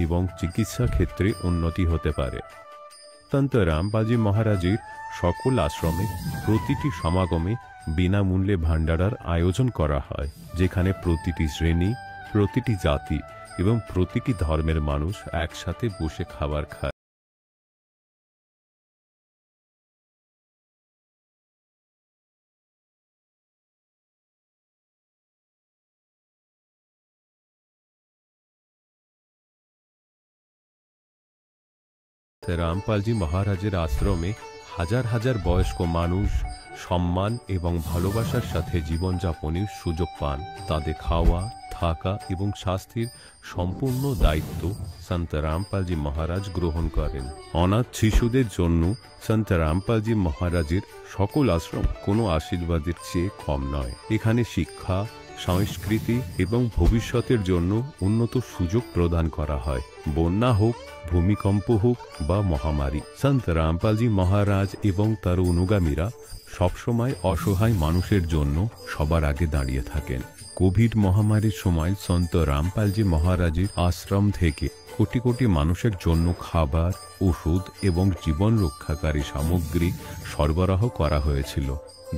এবং চিকিৎসা ক্ষেত্রে উন্নতি হতে পারে। সন্ত রামপালজি মহারাজের সকল আশ্রমে প্রতিটি সমাগমে বিনামূল্যে ভান্ডারার আয়োজন করা হয়, যেখানে প্রতিটি শ্রেণী, প্রতিটি জাতি এবং প্রতিটি ধর্মের মানুষ একসাথে বসে খাবার খায়। রামপালজি মহারাজের আশ্রমে হাজার হাজার বয়স্ক মানুষ সম্মান এবং ভালোবাসার সাথে জীবনযাপনের সুযোগ পান। তাদের খাওয়া, থাকা এবং স্বাস্থ্যের সম্পূর্ণ দায়িত্ব সন্ত রামপালজি মহারাজ গ্রহণ করেন। অনাথ শিশুদের জন্য সন্ত রামপালজি মহারাজের সকল আশ্রম কোনো আশীর্বাদের চেয়ে কম নয়। এখানে শিক্ষা, সংস্কৃতি এবং ভবিষ্যতের জন্য উন্নত সুযোগ প্রদান করা হয়। বন্যা হোক, ভূমিকম্প হোক বা মহামারী, সন্ত রামপালজি মহারাজ এবং তার অনুগামীরা সবসময় অসহায় মানুষের জন্য সবার আগে দাঁড়িয়ে থাকেন। কোভিড মহামারীর সময় সন্ত রামপালজি মহারাজের আশ্রম থেকে কোটি কোটি মানুষের জন্য খাবার, ওষুধ এবং জীবন রক্ষাকারী সামগ্রী সরবরাহ করা হয়েছিল।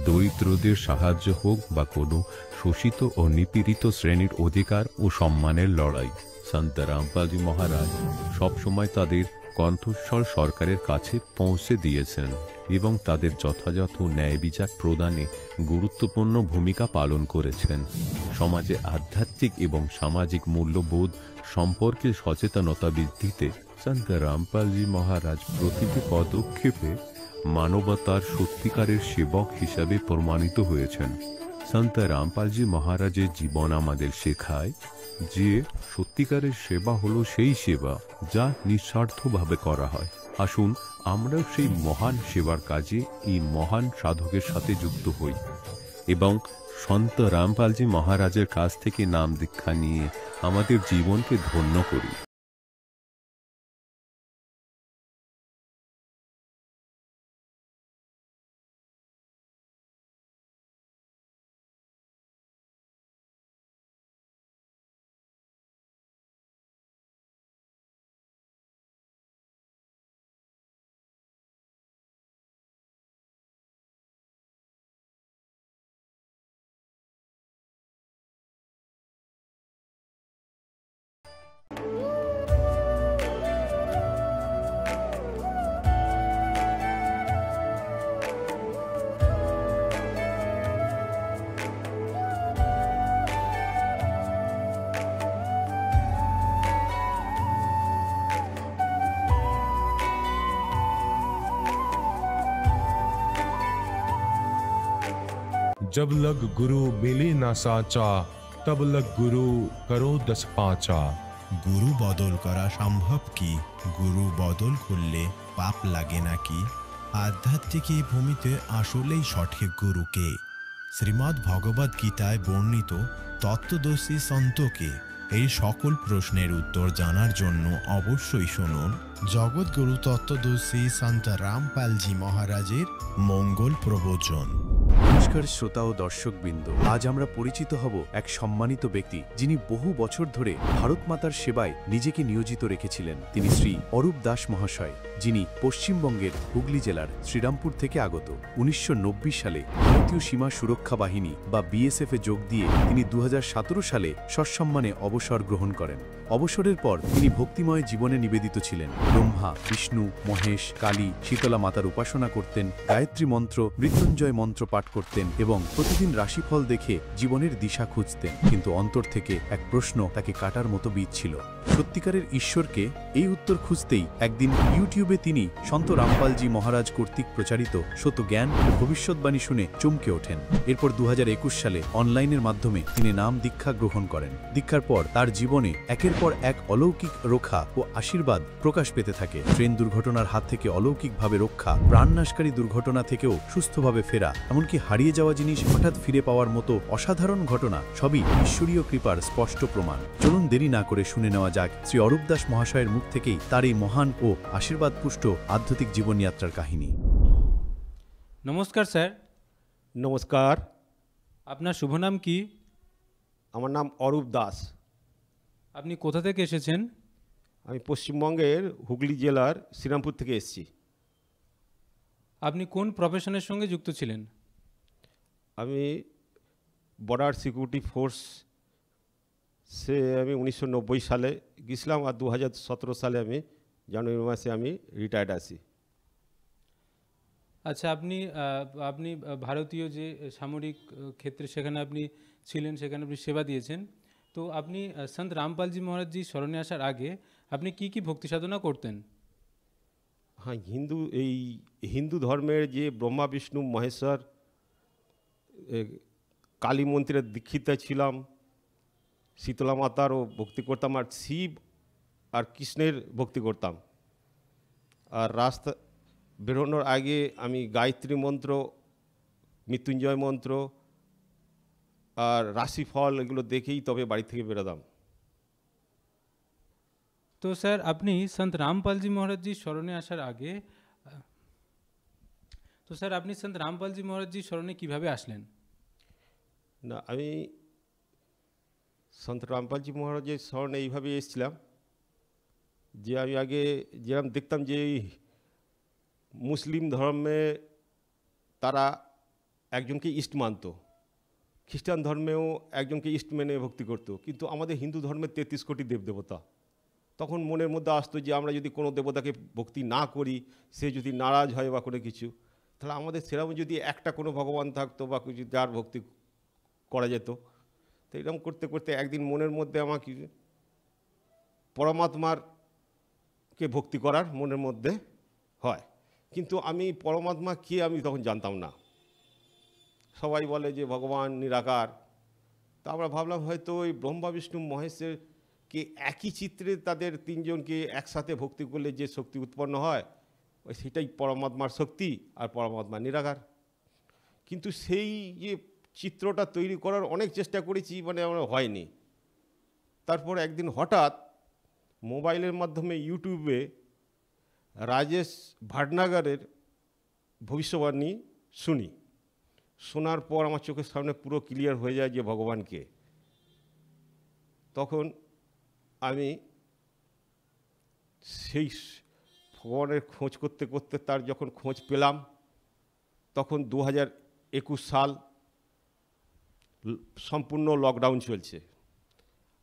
দরিদ্রদের সাহায্য হোক বা কোনো শোষিত ও নিপীড়িত শ্রেণীর অধিকার ও সম্মানের লড়াই, সন্ত রামপালজি মহারাজ সবসময় তাদের কণ্ঠস্বর সরকারের কাছে পৌঁছে দিয়েছেন এবং তাদের যথাযথ ন্যায় বিচার প্রদানে গুরুত্বপূর্ণ ভূমিকা পালন করেছেন। সমাজে আধ্যাত্মিক এবং সামাজিক মূল্যবোধ সম্পর্কে সচেতনতা বৃদ্ধিতে সন্ত রামপালজি মহারাজ প্রতিটি পদক্ষেপে মানবতার সত্যিকারের সেবক হিসাবে প্রমাণিত হয়েছেন। সন্ত রামপালজি মহারাজের জীবন আমাদের শেখায় যে সত্যিকারের সেবা হলো সেই সেবা যা নিঃস্বার্থভাবে করা হয়। আসুন আমরাও সেই মহান সেবার কাজে এই মহান সাধকের সাথে যুক্ত হই এবং সন্ত রামপালজি মহারাজের কাছ থেকে নাম দীক্ষা নিয়ে আমাদের জীবনকে ধন্য করি। जब लग गुरु मिले ना साचा, तब लग गुरु करो 10 पाचा। गुरु बदल करा सम्भव की? गुरु बदल करले पाप लागे नाकि? आध्यात्मिक এই ভূমিতে আসলেই সঠিক গুরু কে? শ্রীমদ্ ভগবদ গীতায় বর্ণিত তত্ত্বদর্শী সন্তকে এই সকল প্রশ্নের উত্তর জানার জন্য অবশ্যই শুনুন জগৎগুরু তত্ত্বদর্শী সন্ত রামপালজি মহারাজের মঙ্গল প্রবচন। নমস্কার শ্রোতা ও দর্শকবৃন্দ, আজ আমরা পরিচিত হব এক সম্মানিত ব্যক্তি যিনি বহু বছর ধরে ভারত মাতার সেবায় নিজেকে নিয়োজিত রেখেছিলেন। তিনি শ্রী অরূপ দাস মহাশয়, যিনি পশ্চিমবঙ্গের হুগলি জেলার শ্রীরামপুর থেকে আগত। 1990 সালে ভারতীয় সীমা সুরক্ষা বাহিনী বা বিএসএফ এ যোগ দিয়ে তিনি 2017 সালে সসম্মানে অবসর গ্রহণ করেন। অবসরের পর তিনি ভক্তিময় জীবনে নিবেদিত ছিলেন। ব্রহ্মা, বিষ্ণু, মহেশ, কালী, শীতলা মাতার উপাসনা করতেন, গায়ত্রী মন্ত্র, মৃত্যুঞ্জয় মন্ত্র পাঠ করতেন এবং প্রতিদিন রাশিফল দেখে জীবনের দিশা খুঁজতেন। কিন্তু অন্তর থেকে এক প্রশ্ন তাকে কাটার মতো বিঁধছিল। সত্যিকারের ঈশ্বরকে? এই উত্তর খুঁজতেই একদিন ইউটিউবে তিনি সন্ত রামপালজি মহারাজ কর্তৃক প্রচারিত সত্য জ্ঞান ও ভবিষ্যৎবাণী শুনে চমকে ওঠেন। এরপর 2021 সালে অনলাইনের মাধ্যমে তিনি নাম দীক্ষা গ্রহণ করেন। দীক্ষার পর তার জীবনে একের পর এক অলৌকিক রক্ষা ও আশীর্বাদ প্রকাশ পেতে থাকে। ট্রেন দুর্ঘটনার হাত থেকে অলৌকিকভাবে রক্ষা, প্রাণনাশকারী দুর্ঘটনা থেকেও সুস্থভাবে ফেরা, এমনকি হারিয়ে যাওয়া জিনিস হঠাৎ ফিরে পাওয়ার মতো অসাধারণ ঘটনা সবই ঈশ্বরীয় কৃপার স্পষ্ট প্রমাণ। চলুন দেরি না করে শুনে নেওয়া যাক শ্রী অরূপ দাস মহাশয়ের মুখ থেকেই তার এই মহান ও আশীর্বাদপুষ্ট আধ্যাত্মিক জীবনযাত্রার কাহিনী। নমস্কার স্যার। নমস্কার। আপনার শুভ নাম কি? আমার নাম অরূপ দাস। আপনি কোথা থেকে এসেছেন? আমি পশ্চিমবঙ্গের হুগলি জেলার শ্রীরামপুর থেকে এসেছি। আপনি কোন প্রফেশনের সঙ্গে যুক্ত ছিলেন? আমি বর্ডার সিকিউরিটি ফোর্স সে আমি 1990 সালে গেছিলাম, আর 2017 সালে আমি জানুয়ারি মাসে আমি রিটায়ার্ড আছি। আচ্ছা, আপনি আপনি ভারতীয় যে সামরিক ক্ষেত্রে সেখানে আপনি ছিলেন, সেখানে আপনি সেবা দিয়েছেন। তো আপনি সন্ত রামপালজি মহারাজজি স্মরণে আসার আগে আপনি কি ভক্তি সাধনা করতেন? হ্যাঁ, এই হিন্দু ধর্মের যে ব্রহ্মা বিষ্ণু মহেশ্বর কালী মন্দিরের দীক্ষিত ছিলাম, শীতলা মাতারও ভক্তি করতাম, আর শিব আর কৃষ্ণের ভক্তি করতাম। আর রাস্তা বেরোনোর আগে আমি গায়ত্রী মন্ত্র, মৃত্যুঞ্জয় মন্ত্র আর রাশিফল এগুলো দেখেই তবে বাড়ি থেকে বেরোতাম। তো স্যার, আপনি সন্ত রামপালজি মহারাজজি স্মরণে আসার আগে সন্ত রামপালজি মহারাজজি স্মরণে কিভাবে আসলেন? না, আমি সন্ত রামপালজি মহারাজের স্মরণে এইভাবে এসেছিলাম যে আমি আগে যেরকম দেখতাম যে মুসলিম ধর্মে তারা একজনকে ইষ্ট মানত, খ্রিস্টান ধর্মেও একজনকে ইষ্ট মেনে ভক্তি করত, কিন্তু আমাদের হিন্দু ধর্মের 33 কোটি দেবদেবতা। তখন মনের মধ্যে আসতো যে আমরা যদি কোনো দেবতাকে ভক্তি না করি, সে যদি নারাজ হয় বা কোনো কিছু, তাহলে আমাদের সেরকম যদি একটা কোনো ভগবান থাকতো বা কিছু যার ভক্তি করা যেত। তো এরকম করতে করতে একদিন মনের মধ্যে আমাকে পরমাত্মারকে ভক্তি করার মনের মধ্যে হয়, কিন্তু আমি পরমাত্মা কে আমি তখন জানতাম না। সবাই বলে যে ভগবান নিরাকার। তা আমরা ভাবলাম হয়তো ওই ব্রহ্মা বিষ্ণু মহেশ্বরকে একই চিত্রে তাদের তিনজনকে একসাথে ভক্তি করলে যে শক্তি উৎপন্ন হয়, ওই সেটাই পরমাত্মার শক্তি, আর পরমাত্মা নিরাকার। কিন্তু সেই যে চিত্রটা তৈরি করার অনেক চেষ্টা করেছি, মানে আমার হয়নি। তারপর একদিন হঠাৎ মোবাইলের মাধ্যমে ইউটিউবে রাজেশ ভাটনাগরের ভবিষ্যবাণী শুনি। শোনার পর আমার চোখের সামনে পুরো ক্লিয়ার হয়ে যায় যে ভগবানকে। তখন আমি সেই ভগবানের খোঁজ করতে করতে তার যখন খোঁজ পেলাম, তখন 2021 সাল সম্পূর্ণ লকডাউন চলছে।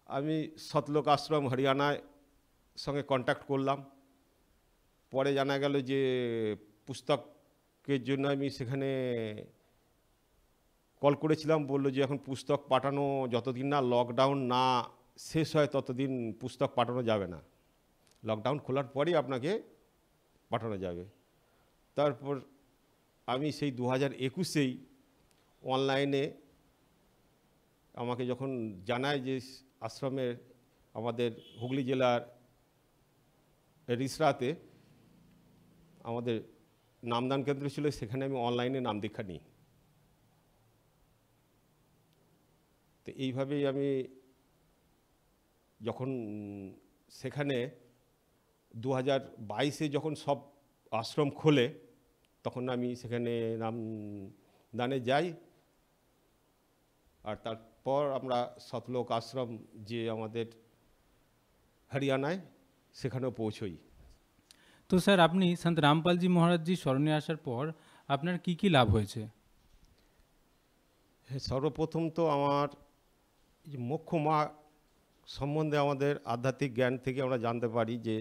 আমি সতলোক আশ্রম হরিয়ানায় সঙ্গে কন্ট্যাক্ট করলাম। পরে জানা গেল যে পুস্তকের জন্য আমি সেখানে কল করেছিলাম, বললো যে এখন পুস্তক পাঠানো যতদিন না লকডাউন না শেষ হয় ততদিন পুস্তক পাঠানো যাবে না, লকডাউন খোলার পরেই আপনাকে পাঠানো যাবে। তারপর আমি সেই 2021-এই অনলাইনে আমাকে যখন জানায় যে আশ্রমের আমাদের হুগলি জেলার রিসরাতে আমাদের নামদান কেন্দ্র ছিল, সেখানে আমি অনলাইনে নাম দীক্ষা নিই। তো এইভাবেই আমি যখন সেখানে 2022-এ যখন সব আশ্রম খোলে, তখন আমি সেখানে নাম দানে যাই। আর তারপর আমরা সতলোক আশ্রম যে আমাদের হরিয়ানায়, সেখানেও পৌঁছই। তো স্যার, আপনি সন্ত রামপালজি মহারাজজি স্মরণে আসার পর আপনার কি লাভ হয়েছে? হ্যাঁ, সর্বপ্রথম তো আমার যে মোক্ষ মা সম্বন্ধে আমাদের আধ্যাত্মিক জ্ঞান থেকে আমরা জানতে পারি যে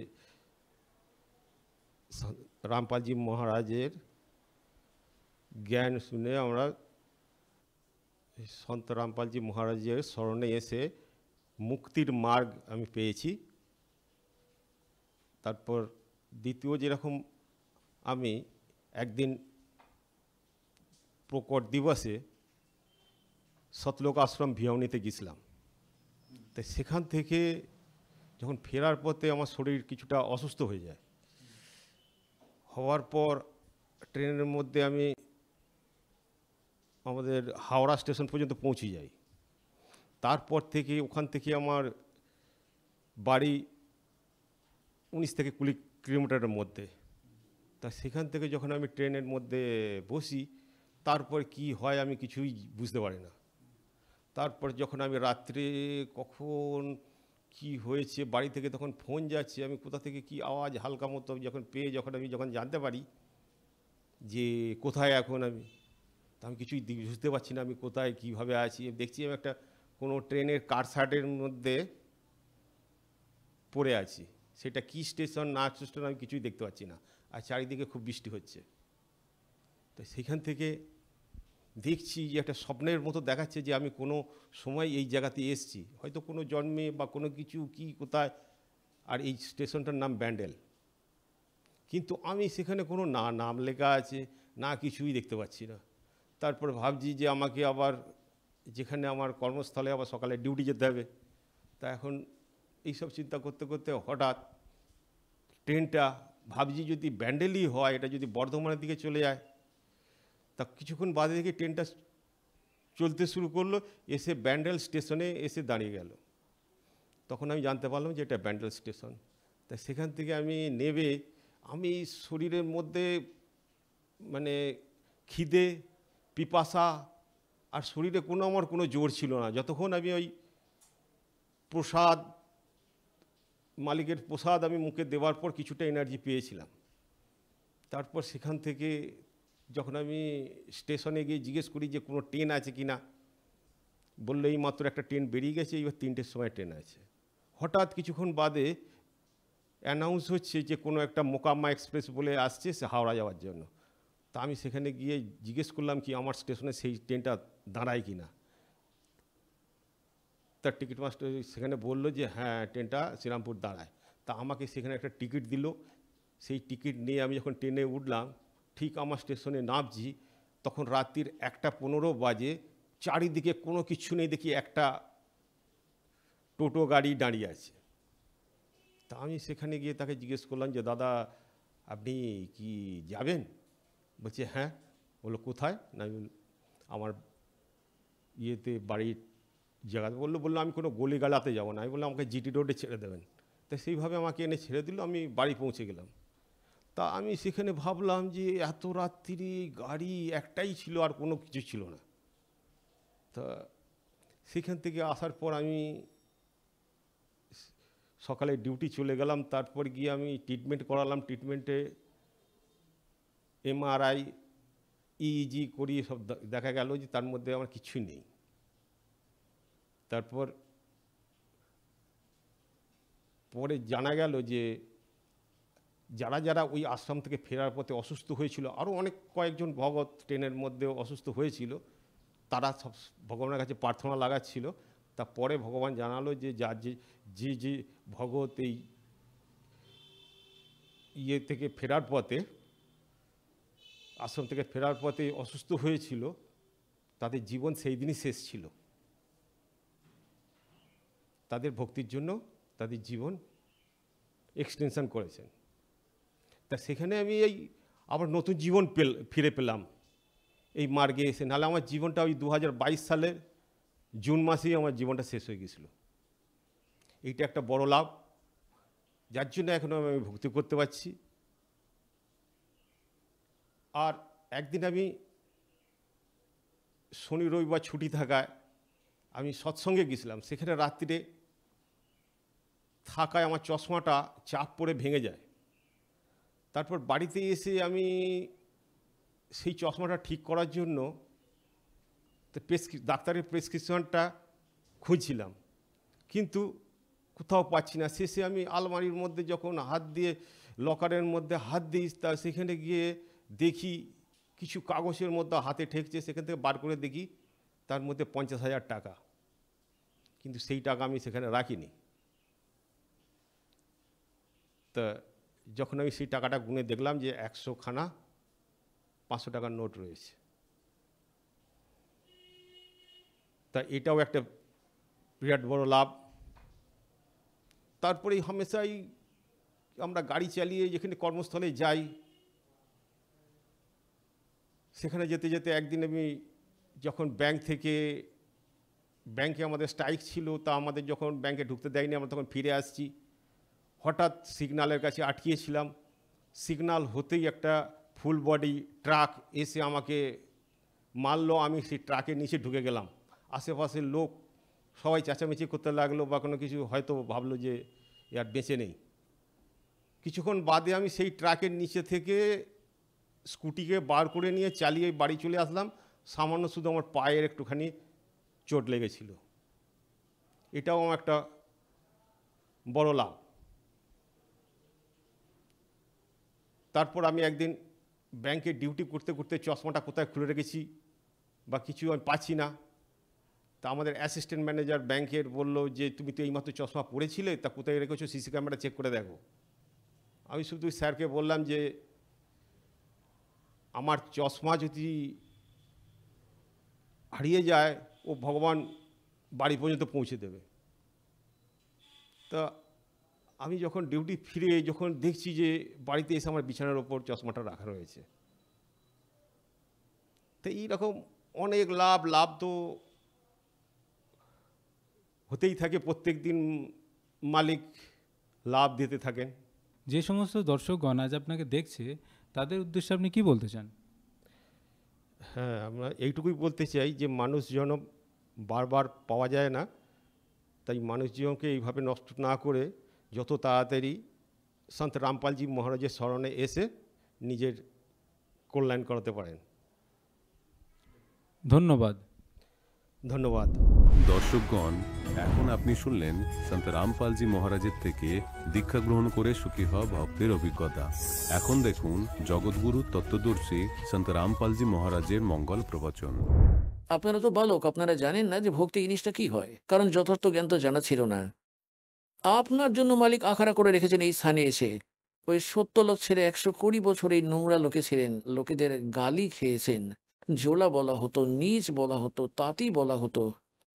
রামপালজি মহারাজের জ্ঞান শুনে আমরা সন্ত রামপালজি মহারাজের স্মরণে এসে মুক্তির মার্গ আমি পেয়েছি। তারপর দ্বিতীয় যেরকম আমি একদিন প্রকট দিবসে সতলোক আশ্রম ভিয়াউনিতে গেছিলাম। তাই সেখান থেকে যখন ফেরার পথে আমার শরীর কিছুটা অসুস্থ হয়ে যায়, হওয়ার পর ট্রেনের মধ্যে আমি আমাদের হাওড়া স্টেশন পর্যন্ত পৌঁছে যাই। তারপর থেকে ওখান থেকে আমার বাড়ি 19 থেকে 20 কিলোমিটারের মধ্যে। তা সেখান থেকে যখন আমি ট্রেনের মধ্যে বসি, তারপর কি হয় আমি কিছুই বুঝতে পারি না। তারপর যখন আমি রাত্রে কখন কি হয়েছে, বাড়ি থেকে তখন ফোন যাচ্ছে, আমি কোথা থেকে কি আওয়াজ হালকা মতো যখন পেয়ে যখন জানতে পারি যে কোথায় এখন আমি, তা আমি কিছুই বুঝতে পারছি না আমি কোথায় কীভাবে আছি। দেখছি আমি একটা কোনো ট্রেনের কারসার্টের মধ্যে পড়ে আছি, সেটা কি স্টেশন না স্টেশন আমি কিছুই দেখতে পাচ্ছি না, আর চারিদিকে খুব বৃষ্টি হচ্ছে। তো সেখান থেকে দেখছি যে একটা স্বপ্নের মতো দেখাচ্ছে যে আমি কোনো সময় এই জায়গাতে এসেছি, হয়তো কোনো জন্মে বা কোনো কিছু কি কোথায়, আর এই স্টেশনটার নাম ব্যান্ডেল। কিন্তু আমি সেখানে কোনো নাম লেখা আছে না কিছুই দেখতে পাচ্ছি না। তারপর ভাবছি যে আমাকে আবার যেখানে আমার কর্মস্থলে আবার সকালে ডিউটি যেতে হবে, তা এখন এইসব চিন্তা করতে করতে হঠাৎ ট্রেনটা ভাবছি যদি ব্যান্ডেলই হয়, এটা যদি বর্ধমানের দিকে চলে যায়, তা কিছুক্ষণ বাদে দেখি ট্রেনটা চলতে শুরু করলো, এসে ব্যান্ডেল স্টেশনে এসে দাঁড়িয়ে গেল। তখন আমি জানতে পারলাম যে এটা ব্যান্ডেল স্টেশন। তা সেখান থেকে আমি নেমে আমি শরীরের মধ্যে মানে খিদে, পিপাসা, আর শরীরে আমার কোনো জোর ছিল না, যতক্ষণ আমি ওই প্রসাদ, মালিকের প্রসাদ আমি মুখে দেওয়ার পর কিছুটা এনার্জি পেয়েছিলাম। তারপর সেখান থেকে যখন আমি স্টেশনে গিয়ে জিজ্ঞেস করি যে কোনো ট্রেন আছে কি না, বললো এই মাত্র একটা ট্রেন বেরিয়ে গেছে, এবার 3টের সময় ট্রেন আছে। হঠাৎ কিছুক্ষণ বাদে অ্যানাউন্স হচ্ছে যে কোনো একটা মোকাম্মা এক্সপ্রেস বলে আসছে সে হাওড়া যাওয়ার জন্য। তা আমি সেখানে গিয়ে জিজ্ঞেস করলাম কি আমার স্টেশনে সেই ট্রেনটা দাঁড়ায় কি না। তার টিকিট মাস্টার সেখানে বললো যে হ্যাঁ ট্রেনটা শ্রীরামপুর দাঁড়ায়। তা আমাকে সেখানে একটা টিকিট দিল। সেই টিকিট নিয়ে আমি যখন ট্রেনে উঠলাম, ঠিক আমার স্টেশনে নামছি, তখন রাত্রির 1:15 বাজে। চারিদিকে কোনো কিছু নেই, দেখি একটা টোটো গাড়ি দাঁড়িয়ে আছে। তা আমি সেখানে গিয়ে তাকে জিজ্ঞেস করলাম যে দাদা আপনি কি যাবেন? বলছে হ্যাঁ। বললো কোথায়? না আমার ইয়েতে বাড়ির জায়গাতে। বললো আমি কোনো গলিগালাতে যাবো না। আমি বললাম আমাকে জিটি রোডে ছেড়ে দেবেন। তা সেইভাবে আমাকে এনে ছেড়ে দিল, আমি বাড়ি পৌঁছে গেলাম। তা আমি সেখানে ভাবলাম যে এত রাত্রি গাড়ি একটাই ছিল, আর কোনো কিছু ছিল না। তা সেখান থেকে আসার পর আমি সকালে ডিউটি চলে গেলাম। তারপর গিয়ে আমি ট্রিটমেন্ট করালাম। ট্রিটমেন্টে MRI, EEG করিয়ে সব দেখা গেল যে তার মধ্যে আমার কিছুই নেই। তারপর পরে জানা গেল যে যারা ওই আশ্রম থেকে ফেরার পথে অসুস্থ হয়েছিল, আরও অনেক কয়েকজন ভগত ট্রেনের মধ্যে অসুস্থ হয়েছিল, তারা সব ভগবানের কাছে প্রার্থনা লাগাচ্ছিল। তা পরে ভগবান জানালো যে যে ভগত এই ইয়ে থেকে ফেরার পথে, আশ্রম থেকে ফেরার পথে অসুস্থ হয়েছিল, তাদের জীবন সেই দিনই শেষ ছিল। তাদের ভক্তির জন্য তাদের জীবন এক্সটেনশন করেছেন। তা সেখানে আমি এই আবার নতুন জীবন ফিরে পেলাম এই মার্গে এসে। নাহলে আমার জীবনটা ওই 2022 সালের জুন মাসেই আমার জীবনটা শেষ হয়ে গেছিল। এইটা একটা বড় লাভ, যার জন্য এখনও আমি ভক্তি করতে পারছি। আর একদিন আমি শনি রবিবার ছুটি থাকায় আমি সৎসঙ্গে গেছিলাম। সেখানে রাত্রিরে থাকায় আমার চশমাটা চাপ পড়ে ভেঙে যায়। তারপর বাড়িতে এসে আমি সেই চশমাটা ঠিক করার জন্য ডাক্তারের প্রেসক্রিপশনটা খুঁজছিলাম, কিন্তু কোথাও পাচ্ছি না। শেষে আমি আলমারির মধ্যে যখন হাত দিয়ে লকারের মধ্যে হাত দিই, তা সেখানে গিয়ে দেখি কিছু কাগজের মধ্যে হাতে ঠেকছে। সেখান থেকে বার করে দেখি তার মধ্যে 50,000 টাকা, কিন্তু সেই টাকা আমি সেখানে রাখিনি। তা যখন আমি সেই টাকাটা গুনে দেখলাম যে 100খানা 500 টাকার নোট রয়েছে। তা এটাও একটা বিরাট বড় লাভ। তারপরে হামেশাই আমরা গাড়ি চালিয়ে যেখানে কর্মস্থলে যাই, সেখানে যেতে যেতে একদিন আমি যখন ব্যাংকে আমাদের স্ট্রাইক ছিল, তা আমাদের যখন ব্যাংকে ঢুকতে দেয়নি, আমরা তখন ফিরে আসছি। হঠাৎ সিগন্যালের কাছে আটকিয়েছিলাম। সিগন্যাল হতেই একটা ফুল বডি ট্রাক এসে আমাকে মারলো। আমি সেই ট্রাকের নিচে ঢুকে গেলাম। আশেপাশের লোক সবাই চেঁচামেচি করতে লাগলো বা কোনো কিছু, হয়তো ভাবলো যে এ আর বেঁচে নেই। কিছুক্ষণ বাদে আমি সেই ট্রাকের নিচে থেকে স্কুটিকে বার করে নিয়ে চালিয়ে বাড়ি চলে আসলাম। সামান্য শুধু আমার পায়ের একটুখানি চোট লেগেছিল। এটাও আমার একটা বড় লাভ। তারপর আমি একদিন ব্যাংকে ডিউটি করতে করতে চশমাটা কোথায় খুলে রেখেছি বা কিছু আমি পাচ্ছি না। তা আমাদের অ্যাসিস্ট্যান্ট ম্যানেজার ব্যাংকের বলল যে তুমি তো এইমাত্র চশমা পরেছিলে, তা কোথায় রেখেছো, সিসি ক্যামেরা চেক করে দেখো। আমি শুধু স্যারকে বললাম যে আমার চশমা যদি হারিয়ে যায় ও ভগবান বাড়ি পর্যন্ত পৌঁছে দেবে। তা আমি যখন ডিউটি ফিরে যখন দেখছি যে বাড়িতে এসে আমার বিছানার ওপর চশমাটা রাখা রয়েছে। তো এইরকম অনেক লাভ তো হতেই থাকে, প্রত্যেক দিন মালিক লাভ দিতে থাকেন। যে সমস্ত দর্শকগণ আজ আপনাকে দেখছে তাদের উদ্দেশ্যে আপনি কি বলতে চান? হ্যাঁ, আমরা এইটুকুই বলতে চাই যে মানুষ যেন বারবার পাওয়া যায় না, তাই মানুষ জীবনকে এইভাবে নষ্ট না করে যত তাড়াতাড়ি সন্ত রামপালজি মহারাজের স্মরণে এসে নিজের কল্যাণ করাতে পারেন। ধন্যবাদ। ধন্যবাদ। দর্শকগণ, এখন আপনি শুনলেন সন্ত রামপালজি মহারাজের থেকে দীক্ষা গ্রহণ করে সুখী হওয়া ভক্তের অভিজ্ঞতা। এখন দেখুন জগৎগুরু তত্ত্বদর্শী সন্ত রামপালজি মহারাজের মঙ্গল প্রবচন। আপনারা তো বালক, আপনারা জানেন না যে ভক্তি জিনিসটা কি হয়, কারণ যথার্থ জ্ঞান তো জানা ছিল না। আপনার জন্য মালিক আখাড়া করে রেখেছেন এই স্থানে এসে। ওই 70 লোক ছেড়ে 120 বছর এই নোংরা লোকে ছিলেন, লোকেদের গালি খেয়েছেন, জোলা বলা হতো, নীচ বলা হতো, তাঁতি বলা হতো।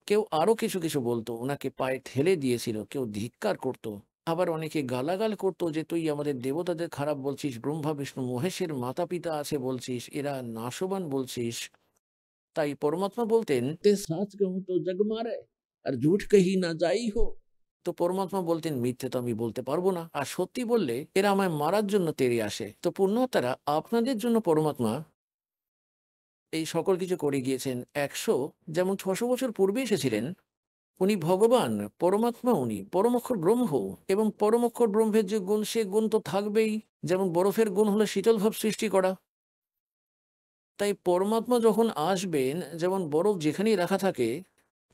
কেউ আরো কিছু কিছু বলতো, ওনাকে পায়ে ঠেলে দিয়েছিল, কেউ ধিক্কার করত। আবার অনেকে গালাগাল করতো যে তুই আমাদের দেবতাদের খারাপ বলছিস, ব্রহ্মা বিষ্ণু মহেশের মাতা পিতা আছে বলছিস, এরা নাশবান বলছিস। তাই পরমাত্মা বলতেন তে সাচ कहूं তো জগ মারে আর ঝুঠ কহি না যাই হো। তো পরমাত্মা বলতেন মিথ্যে তো আমি বলতে পারবো না, আর সত্যি বললে এরা আমায় মারার জন্য তেড়ে আসে। তো পুণ্যাত্মারা, আপনাদের জন্য পরমাত্মা এই সকল কিছু করে গিয়েছেন। 100 যেমন 600 বছর পূর্বে এসেছিলেন, উনি ভগবান পরমাত্মা, উনি পরমক্ষর ব্রহ্ম, এবং পরমক্ষর ব্রহ্মের যে গুণ, সে গুণ তো থাকবেই। যেমন বরফের গুণ হলো শীতল ভাব সৃষ্টি করা, তাই পরমাত্মা যখন আসবেন, যেমন বরফ যেখানেই রাখা থাকে,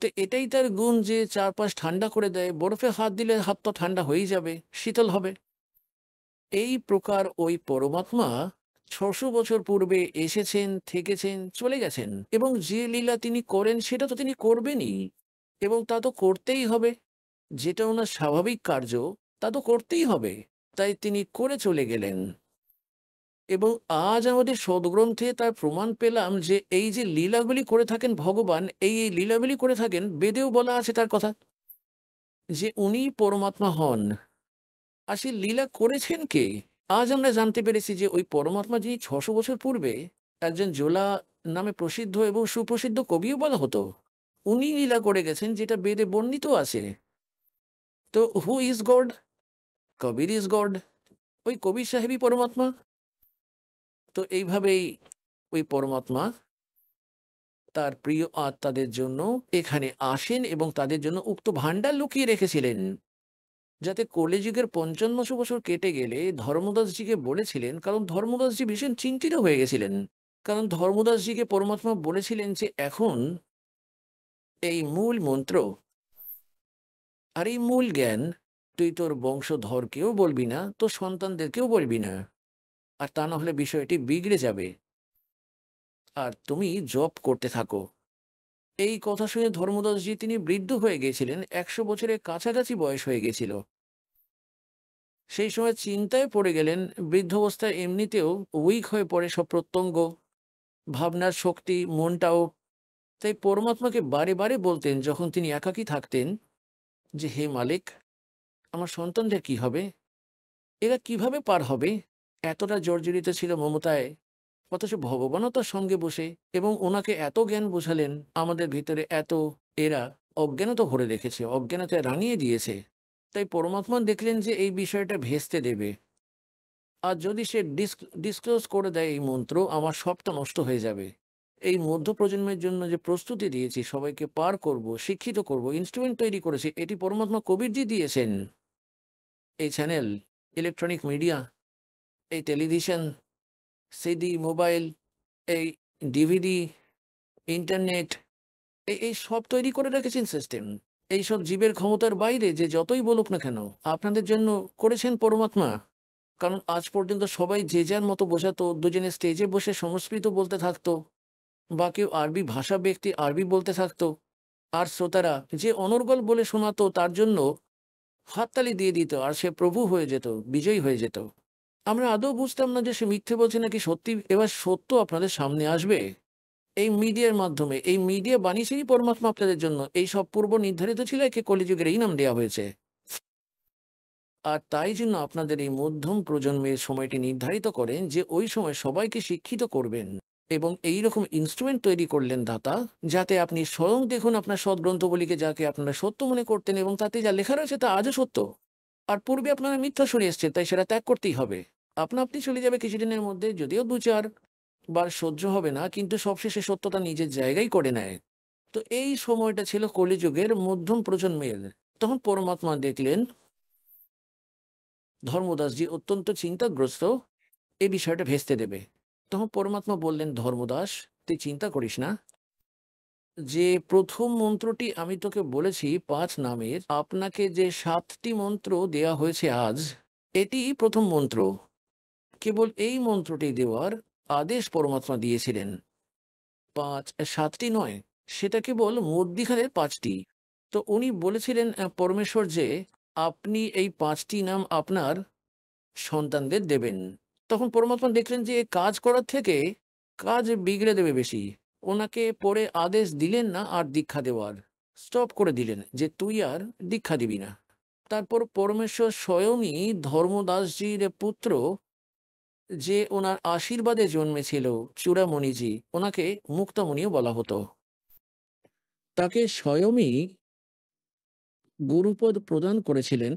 তো এটাই তার গুণ যে চারপাশ ঠান্ডা করে দেয়। বরফে হাত দিলে হাত তো ঠান্ডা হয়েই যাবে, শীতল হবে। এই প্রকার ওই পরমাত্মা 600 বছর পূর্বে এসেছেন, থেকেছেন, চলে গেছেন, এবং যে লীলা তিনি করেন সেটা তো তিনি করবেনই, এবং তা তো করতেই হবে। যেটা ওনার স্বাভাবিক কার্য, তা তো করতেই হবে। তাই তিনি করে চলে গেলেন। এবং আজ আমাদের সদগ্রন্থে তার প্রমাণ পেলাম যে এই যে লীলাগুলি করে থাকেন ভগবান, এই লীলাগুলি করে থাকেন, বেদেও বলা আছে তার কথা, যে উনি পরমাত্মা হন। আর সেই লীলা করেছেন কে? আজ আমরা জানতে পেরেছি যে ওই পরমাত্মা, যিনি 600 বছর পূর্বে একজন জোলা নামে প্রসিদ্ধ এবং সুপ্রসিদ্ধ কবিও বলা হতো, উনি লীলা করে গেছেন, যেটা বেদে বর্ণিত আছে। তো who is god? Kabir is god. ওই কবির সাহেবই পরমাত্মা। তো এইভাবেই ওই পরমাত্মা তার প্রিয় আত্মাদের জন্য এখানে আসেন এবং তাদের জন্য উক্ত ভাণ্ডার লুকিয়ে রেখেছিলেন, যাতে কলিযুগের 55 বছর কেটে গেলে ধর্মদাসজিকে বলেছিলেন, কারণ ধর্মদাসজি ভীষণ চিন্তিত হয়ে গেছিলেন, কারণ ধর্মদাসজিকে পরমাত্মা বলেছিলেন যে এখন এই মূল মন্ত্র আর এই মূল জ্ঞান তুই তোর বংশধরকেও বলবি না, তোর সন্তানদেরকেও বলবি না, আর তা না হলে বিষয়টি বিগড়ে যাবে, আর তুমি জপ করতে থাকো। এই কথা শুনে ধর্মদাসজি, তিনি বৃদ্ধ হয়ে গেছিলেন, 100 বছরের কাছাকাছি বয়স হয়ে গেছিল। সেই সময় চিন্তায় পড়ে গেলেন। বৃদ্ধাবস্থায় এমনিতেও উইক হয়ে পড়ে সব প্রত্যঙ্গ, ভাবনার শক্তি, মনটাও। তাই পরমাত্মাকে বারে বারে বলতেন যখন তিনি একাকী থাকতেন, যে হে মালিক, আমার সন্তানদের কি হবে, এরা কিভাবে পার হবে? এতটা জর্জরিত ছিল মমতায়, অথচ ভগবানও তার সঙ্গে বসে এবং ওনাকে এত জ্ঞান বোঝালেন। আমাদের ভিতরে এত এরা অজ্ঞানতা ভরে রেখেছে, অজ্ঞানতায় রাঙিয়ে দিয়েছে। তাই পরমাত্মা দেখলেন যে এই বিষয়টা ভেস্তে দেবে, আর যদি সে ডিসক্লোজ করে দেয় এই মন্ত্র, আমার সবটা নষ্ট হয়ে যাবে। এই মধ্য প্রজন্মের জন্য যে প্রস্তুতি দিয়েছি, সবাইকে পার করব, শিক্ষিত করব, ইনস্ট্রুমেন্ট তৈরি করেছি, এটি পরমাত্মা কবিরজি দিয়েছেন। এই চ্যানেল, ইলেকট্রনিক মিডিয়া, এই টেলিভিশন, সিডি, মোবাইল, এই ডিভিডি, ইন্টারনেট, এই সব তৈরি করে রেখেছেন সিস্টেম। এইসব জীবের ক্ষমতার বাইরে যে যতই বলুক না কেন, আপনাদের জন্য করেছেন পরমাত্মা। কারণ আজ পর্যন্ত সবাই যে যার মতো বোঝাতো, দুজনে স্টেজে বসে সংস্কৃত বলতে থাকতো, বা কেউ আরবি ভাষা ব্যক্তি আরবি বলতে থাকতো, আর শ্রোতারা যে অনর্গল বলে শোনাতো তার জন্য হাততালি দিয়ে দিত, আর সে প্রভু হয়ে যেত, বিজয়ী হয়ে যেত। আমরা আদৌ বুঝতাম না যে সে মিথ্যে বলছে নাকি সত্যি। এবার সত্য আপনাদের সামনে আসবে এই মিডিয়ার মাধ্যমে। এই মিডিয়া বানিয়েছেই পরমাত্মা আপনাদের জন্য। এই সব পূর্ব নির্ধারিত ছিল, একে কলিযুগের এই নাম দেওয়া হয়েছে। আর তাই জন্য আপনাদের এই মধ্যম প্রজন্মের সময়টি নির্ধারিত করেন যে ওই সময় সবাইকে শিক্ষিত করবেন, এবং এই রকম ইনস্ট্রুমেন্ট তৈরি করলেন দাতা, যাতে আপনি স্বয়ং দেখুন আপনার সদ্গ্রন্থগুলিকে, যাকে আপনারা সত্য মনে করতেন, এবং তাতে যা লেখা রয়েছে তা আজও সত্য। আর পূর্বে আপনারা মিথ্যা সরে এসছেন, তাই সেটা ত্যাগ করতেই হবে। আপনি চলে যাবে কিছুদিনের মধ্যে, যদিও 2-4 বার সহ্য হবে না, কিন্তু সবশেষে সত্যতা নিজের জায়গায় করে নেয়। তো এই সময়টা ছিল কলিযুগের মধ্যম প্রজন্মের। তখন পরমাত্মা দেখলেন ধর্মদাসজি অত্যন্ত চিন্তাগ্রস্ত, এই বিষয়টা ভেস্তে দেবে। তখন পরমাত্মা বললেন, ধর্মদাস, তুই চিন্তা করিস না। যে প্রথম মন্ত্রটি আমি তোকে বলেছি 5 নামের, আপনাকে যে 7টি মন্ত্র দেয়া হয়েছে আজ, এটি প্রথম মন্ত্র। কেবল এই মন্ত্রটি দেওয়ার আদেশ পরমাত্মা দিয়েছিলেন। 7টি নয়, সেটা কেবল মধ্যিখানের 5টি। তো উনি বলেছিলেন পরমেশ্বর যে আপনি এই 5টি নাম আপনার সন্তানদের দেবেন। তখন পরমাত্মা দেখলেন যে কাজ করার থেকে কাজ বিগড়ে দেবে বেশি। ওনাকে পরে আদেশ দিলেন না আর দীক্ষা দেওয়ার, স্টপ করে দিলেন যে তুই আর দীক্ষা দিবি না। তারপর পরমেশ্বর স্বয়ংই ধর্মদাসজির পুত্র, যে ওনার আশীর্বাদে জন্মেছিল, চূড়ামণিজি, ওনাকে মুক্তামণিও বলা হতো, তাকে স্বয়ংই গুরুপদ প্রদান করেছিলেন।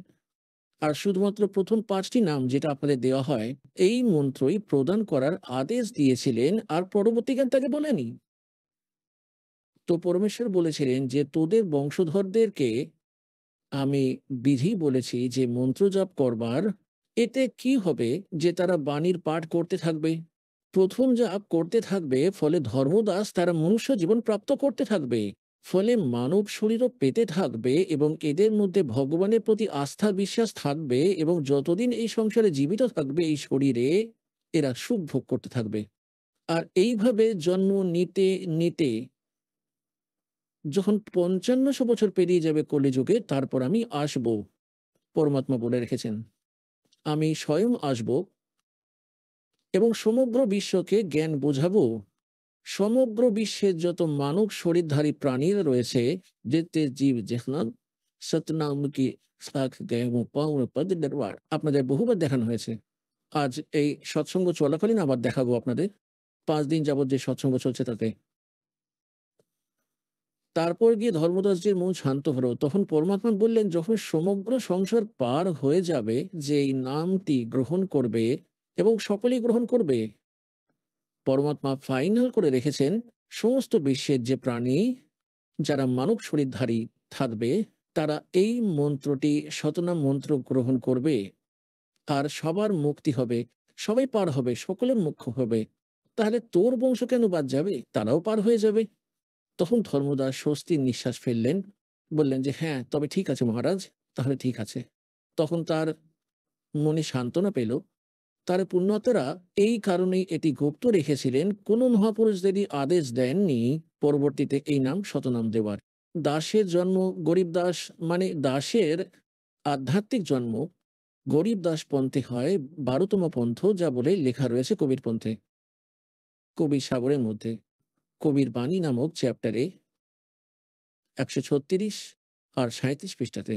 আর শুধুমাত্র প্রথম 5টি নাম যেটা আপনাদের দেওয়া হয়, এই মন্ত্রই প্রদান করার আদেশ দিয়েছিলেন, আর পরবর্তীকাল তাকে বলেনি। তো পরমেশ্বর বলেছিলেন যে তোদের বংশধরদেরকে আমি বিধি বলেছি যে মন্ত্র জপ করবার। এতে কি হবে যে তারা বাণীর পাঠ করতে থাকবে, প্রথম জাপ করতে থাকবে, ফলে ধর্মদাস তারা মনুষ্য জীবন প্রাপ্ত করতে থাকবে, ফলে মানব শরীরও পেতে থাকবে, এবং এদের মধ্যে ভগবানের প্রতি আস্থা বিশ্বাস থাকবে, এবং যতদিন এই সংসারে জীবিত থাকবে এই শরীরে এরা সুখ ভোগ করতে থাকবে। আর এইভাবে জন্ম নিতে নিতে যখন 5500 বছর পেরিয়ে যাবে কলিযুগে, তারপর আমি আসব। পরমাত্মা বলে রেখেছেন আমি স্বয়ং আসব এবং সমগ্র বিশ্বকে জ্ঞান বোঝাবো। সমগ্র বিশ্বের যত মানব শরীরধারী প্রাণীরা রয়েছে, যেতে জীব যেখান সতনাম কি আপনাদের বহুবার দেখানো হয়েছে। আজ এই সৎসঙ্গ চলাকালীন আবার দেখাবো আপনাদের। 5 দিন যাবত যে সৎসঙ্গ চলছে তাতে। তারপর গিয়ে ধর্মদাসজির মন শান্ত হলো। তখন পরমাত্মা বললেন, যখন সমগ্র সংসার পার হয়ে যাবে, যে এই নামটি গ্রহণ করবে এবং সকলেই গ্রহণ করবে, পরমাত্মা ফাইনাল করে রেখেছেন সমস্ত বিশ্বের যে প্রাণী যারা মানব শরীরধারী থাকবে, তারা এই মন্ত্রটি, শতনাম মন্ত্র গ্রহণ করবে, আর সবার মুক্তি হবে, সবাই পার হবে, সকলের মুখ্য হবে। তাহলে তোর বংশ কেন বাদ যাবে? তারাও পার হয়ে যাবে। তখন ধর্মদাস স্বস্তির নিঃশ্বাস ফেললেন, বললেন যে হ্যাঁ, তবে ঠিক আছে মহারাজ, তাহলে ঠিক আছে। তখন তার মনে সান্ত্বনা পেল। তার পুণ্যাত্মারা এই কারণেই এটি গুপ্ত রেখেছিলেন, কোনো মহাপুরুষদেরই আদেশ দেননি পরবর্তীতে এই নাম শতনাম দেওয়ার। দাসের জন্ম গরিব দাস, মানে দাসের আধ্যাত্মিক জন্ম গরিব দাস পন্থে হয়, 12তম পন্থ, যা বলে লেখা রয়েছে কবির পন্থে, কবির সাগরের মধ্যে, কবির বাণী নামক চ্যাপ্টারে 136 আর 37 পৃষ্ঠাতে।